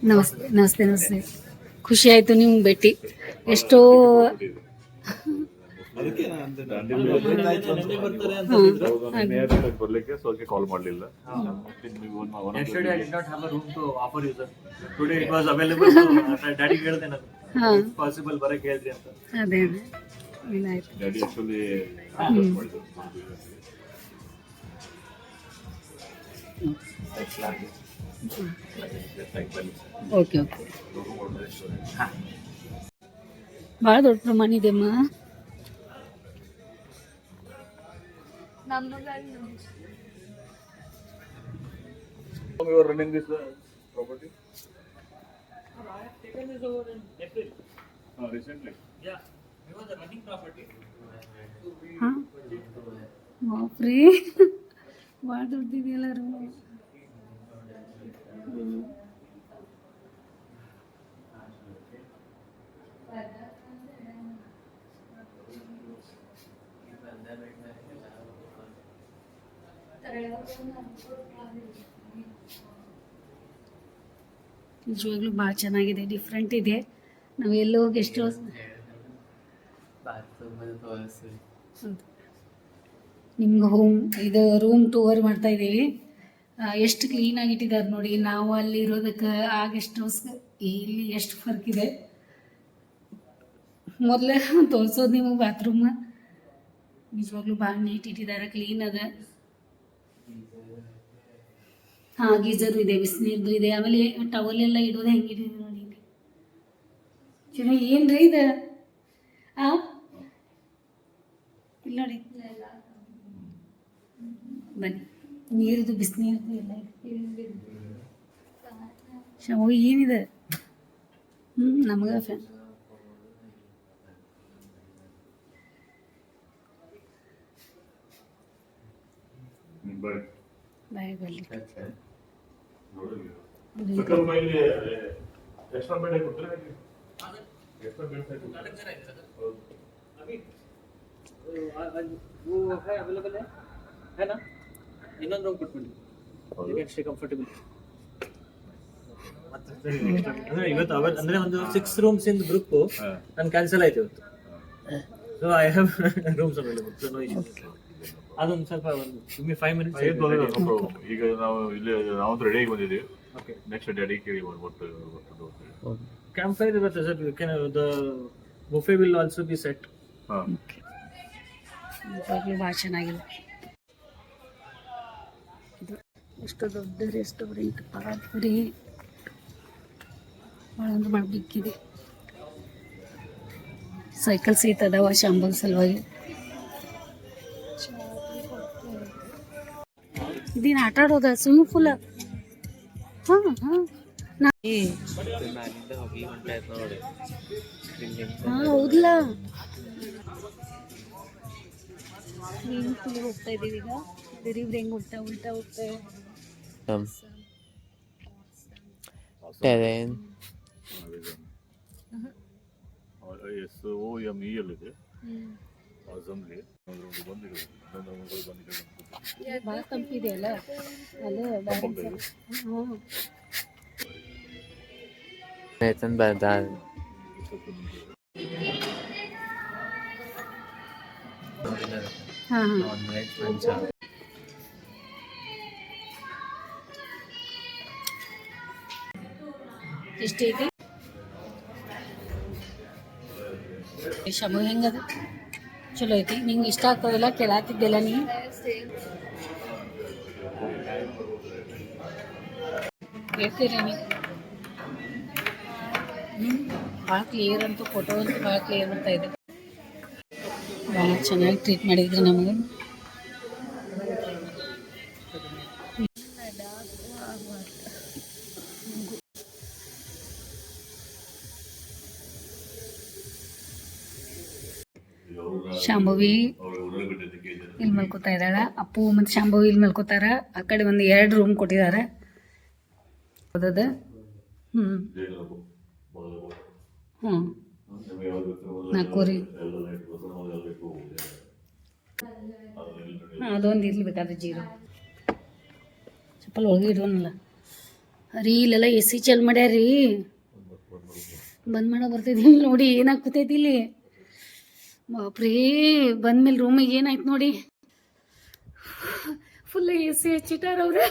ನಮಸ್ತೆ ನಮಸ್ತೆ ನಮಸ್ತೆ. ಖುಷಿ ಆಯ್ತು ನಿಮ್ ಭೇಟಿ. ಎಷ್ಟೋ ಬರ್ಲಿಕ್ಕೆ ಸ್ವಲ್ಪ ಕಾಲ್ ಮಾಡಲಿಲ್ಲ. Yesterday I did not have a room to offer you, sir. Today it was available. Daddy ಹೇಳಿದೆ ನಾನು ಪಾಸಿಬಲ್ ಬರಕ್ಕೆ ಹೇಳ್ರಿ ಅಂತ. ಅದೇ ಏನಾಯ್ತು. ಡ್ಯಾಡಿ ಆಕ್ಚುಲಿ ಮಾಡಿದ್ರು. Okay okay. ಭಾಳ ದೊಡ್ಡ ಪ್ರಮಾಣ ಇದೆಮ್ಮ. You are running this property? I have taken this over in April. Recently? Yeah, it was a running property. Free ಭಾಳ ದೊಡ್ಡದಿದೆಯಲ್ಲ ರೂಮ್. ನಿಜವಾಗ್ಲೂ ಭಾಳ ಚೆನ್ನಾಗಿದೆ, ಡಿಫ್ರೆಂಟ್ ಇದೆ. ನಾವು ಎಲ್ಲೋ ಗೆಸ್ಟ್ ಹೌಸ್ ನಿಮ್ಗೆ ಇದು ರೂಮ್ ಟೂರ್ ಮಾಡ್ತಾ ಇದ್ದೀವಿ. ಎಷ್ಟು ಕ್ಲೀನಾಗಿ ಇಟ್ಟಿದ್ದಾರೆ ನೋಡಿ. ನಾವು ಅಲ್ಲಿ ಇರೋದಕ್ಕೆ ಆ ಗೆಸ್ಟ್ ಹೌಸ್ಗೆ ಇಲ್ಲಿ ಎಷ್ಟು ಫರ್ಕ್ ಇದೆ. ಮೊದಲೇ ತೋರಿಸೋದು ನಿಮಗೆ ಬಾತ್ರೂಮ್. ನಿಜವಾಗ್ಲೂ ಭಾಳ ನೀಟ್ ಇಟ್ಟಿದ್ದಾರೆ, ಕ್ಲೀನ್ ಅದ. ಹಾಂ, ಗೀಜರು ಇದೆ, ಬಿಸಿನೀರ್ದು ಇದೆ. ಆಮೇಲೆ ಟವಲ್ ಎಲ್ಲ ಇಡೋದು ಹೆಂಗಿದೆ ನೋಡಿ. ಚೆನ್ನಾಗಿ ಏನು ರೀ ಇದು? ಇಲ್ಲ ನೋಡಿ, ಬನ್ನಿ. ನೀರಿದು ಬಿಸಿನೀರ್ದು ಎಲ್ಲ ಇದೆ. ಶವ ಏನಿದೆ? ನಮಗೆ ಫ್ಯಾನ್. ಬಾಯ್ ಬರಲಿ. ಎಕ್ಸ್ಟ್ರಾ ಬೆಡ್ ಕೊಡ್ತಾರೆ. ಎಕ್ಸ್ಟ್ರಾ ಬೆಡ್ वो है अवेलेबल है ना? ಇನ್ನೊಂದು ರೂಮ್ ಕೊಟ್ಬಿಡಿ. You can stay comfortable. ಅಂದ್ರೆ ಇವತ್ತು ಅಂದ್ರೆ ಒಂದು 6 ರೂಮ್ಸ್ ಇನ್ ಗ್ರೂಪ್ ನಾನು ಕ್ಯಾನ್ಸಲ್ ಆಯ್ತು ಇವತ್ತು. So I have rooms available. So no issue. ಅದೊಂದು ಸ್ವಲ್ಪ give me 5 minutes. ಈಗ ನಾವು ಇಲ್ಲಿ ನಾವು ರೆಡಿ ಆಗಿ ಬಂದಿದ್ದೀವಿ. ಓಕೆ, ನೆಕ್ಸ್ಟ್ ಡ್ಯಾಡಿ ಕೇಳಿ what campfire ಇರುತ್ತೆ sir. You can the buffet will also be set. ನಿಜವಾಗ್ಲೂ ಭಾಳ ಚೆನ್ನಾಗಿದೆ. ಇದು ಎಷ್ಟು ದೊಡ್ಡ ರೆಸ್ಟೋರೆಂಟ್, ಪಾರ್ಕ್ ಬರೀ ಭಾಳ ಅಂದ್ರೆ ಭಾಳ ಬಿಕ್ಕಿದೆ. ಸೈಕಲ್ ಸೀಟ್ ಅದಾವ ಶಾಂಬಲ್ ಸಲುವಾಗಿ. ಇದೇನು ಆಟ ಆಡೋದ ಸ್ವಿಮ್ಮಿಂಗ್ ಪೂಲ್? ಹಾಂ ಹಾಂ ಮ್ಯಾಲಿಂದ ಹೋಗಿ ಹೊಂಟಾಯ್ತು ನೋಡಿ. ಹಾಂ ಹೌದಲ್ಲ, ಸ್ವಿಮ್ಮಿಂಗ್ ಪೂಲಿಗೆ ಹೋಗ್ತಾ ಇದ್ದೀವಿ ಈಗ. ಇವ್ರು ಹೆಂಗೆ ಉಲ್ಟಾ ಉಲ್ಟಾ ಹೋಗ್ತೇವೆ. ಟೆರೇನ್ SOME ಅಲ್ಲಿದೆ ಅಸೆಂಬ್ಲಿ ಬಂದಿದೆ. ಭಾಳ ತಂಪಿದೆ ಅಲ್ಲ ಅಲ್ಲೇ ಹಾಂ. ನೇತನ್ ಬರ್ದಾರ. ಹಾಂ ಹಾಂ ನಾನ್ ವೆಜ್ ಮಂಚ. ಎಷ್ಟೈತಿ ಶಂಭು? ಹೆಂಗದ? ಚಲೋ ಐತಿ? ನಿಂಗೆ ಇಷ್ಟ ಆಗ್ತದಲ್ಲ ಕೇಳಾತಿದ್ದೆಲ್ಲ ನೀ? ಹೇಳ್ತೀರಿ ನೀ? ಭಾಳ ಕ್ಲಿಯರ್ ಅಂತೂ ಫೋಟೋ ಅಂತೂ ಭಾಳ ಕ್ಲಿಯರ್ ಬರ್ತಾ ಇದೆ. ಭಾಳ ಚೆನ್ನಾಗಿ ಟ್ರೀಟ್ ಮಾಡಿದ್ರು ನಮಗೆ. ಶಾಂಭವಿ ಇಲ್ಲಿ ಮಲ್ಕೋತಾ ಇದ್ದಾಳ. ಅಪ್ಪು ಮತ್ತು ಶಾಂಭವಿ ಇಲ್ಲಿ ಮಲ್ಕೋತಾರ. ಆ ಕಡೆ ಒಂದು 2 ರೂಮ್ ಕೊಟ್ಟಿದ್ದಾರೆ. ಹೌದದ? ಹ್ಞೂ ಹ್ಞೂ 4 ರೀ. ಹಾಂ ಅದೊಂದು ಇರ್ಲಿ ಬೇಕಾದ್ರೆ ಜೀರೋ ಚಪ್ಪಲ್ ಒಳಗೆ ಇಡೋನಲ್ಲ ರೀ. ಇಲ್ಲೆಲ್ಲ AC ಚಾಲು ಮಾಡ್ಯಾರೀ. ಬಂದ್ ಮಾಡೋ ಬರ್ತೈತಿ ನೋಡಿ. ಏನಾಗ್ತೈತಿ ಇಲ್ಲಿ? ಬಾಪ್ರೇ, ಬಂದ್ಮೇಲೆ ರೂಮಿಗೆ ಏನಾಯ್ತು ನೋಡಿ. ಫುಲ್ AC ಹಚ್ಚಿಟ್ಟಾರ ಅವ್ರು.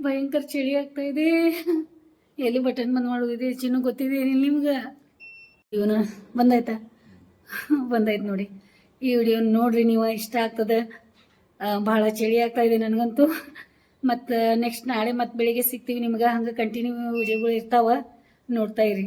ಭಯಂಕರ ಚಳಿ ಆಗ್ತಾ ಇದೆ. ಎಲ್ಲಿ ಬಟನ್ ಬಂದ್ ಮಾಡೋದಿದೆ ಚಿನ್ನು ಗೊತ್ತಿದೆ ನಿಮ್ಗೆ? ಇವನು ಬಂದಾಯ್ತಾ? ಬಂದಾಯ್ತು ನೋಡಿ. ಈ ವಿಡಿಯೋ ನೋಡ್ರಿ ನೀವು, ಇಷ್ಟ ಆಗ್ತದೆ. ಭಾಳ ಚಳಿ ಆಗ್ತಾ ಇದೆ ನನಗಂತೂ. ಮತ್ತು ನೆಕ್ಸ್ಟ್ ನಾಳೆ ಮತ್ತು ಬೆಳಿಗ್ಗೆ ಸಿಗ್ತೀವಿ ನಿಮ್ಗೆ. ಹಂಗೆ ಕಂಟಿನ್ಯೂ ವಿಡಿಯೋಗಳು ಇರ್ತಾವೆ, ನೋಡ್ತಾ ಇರಿ.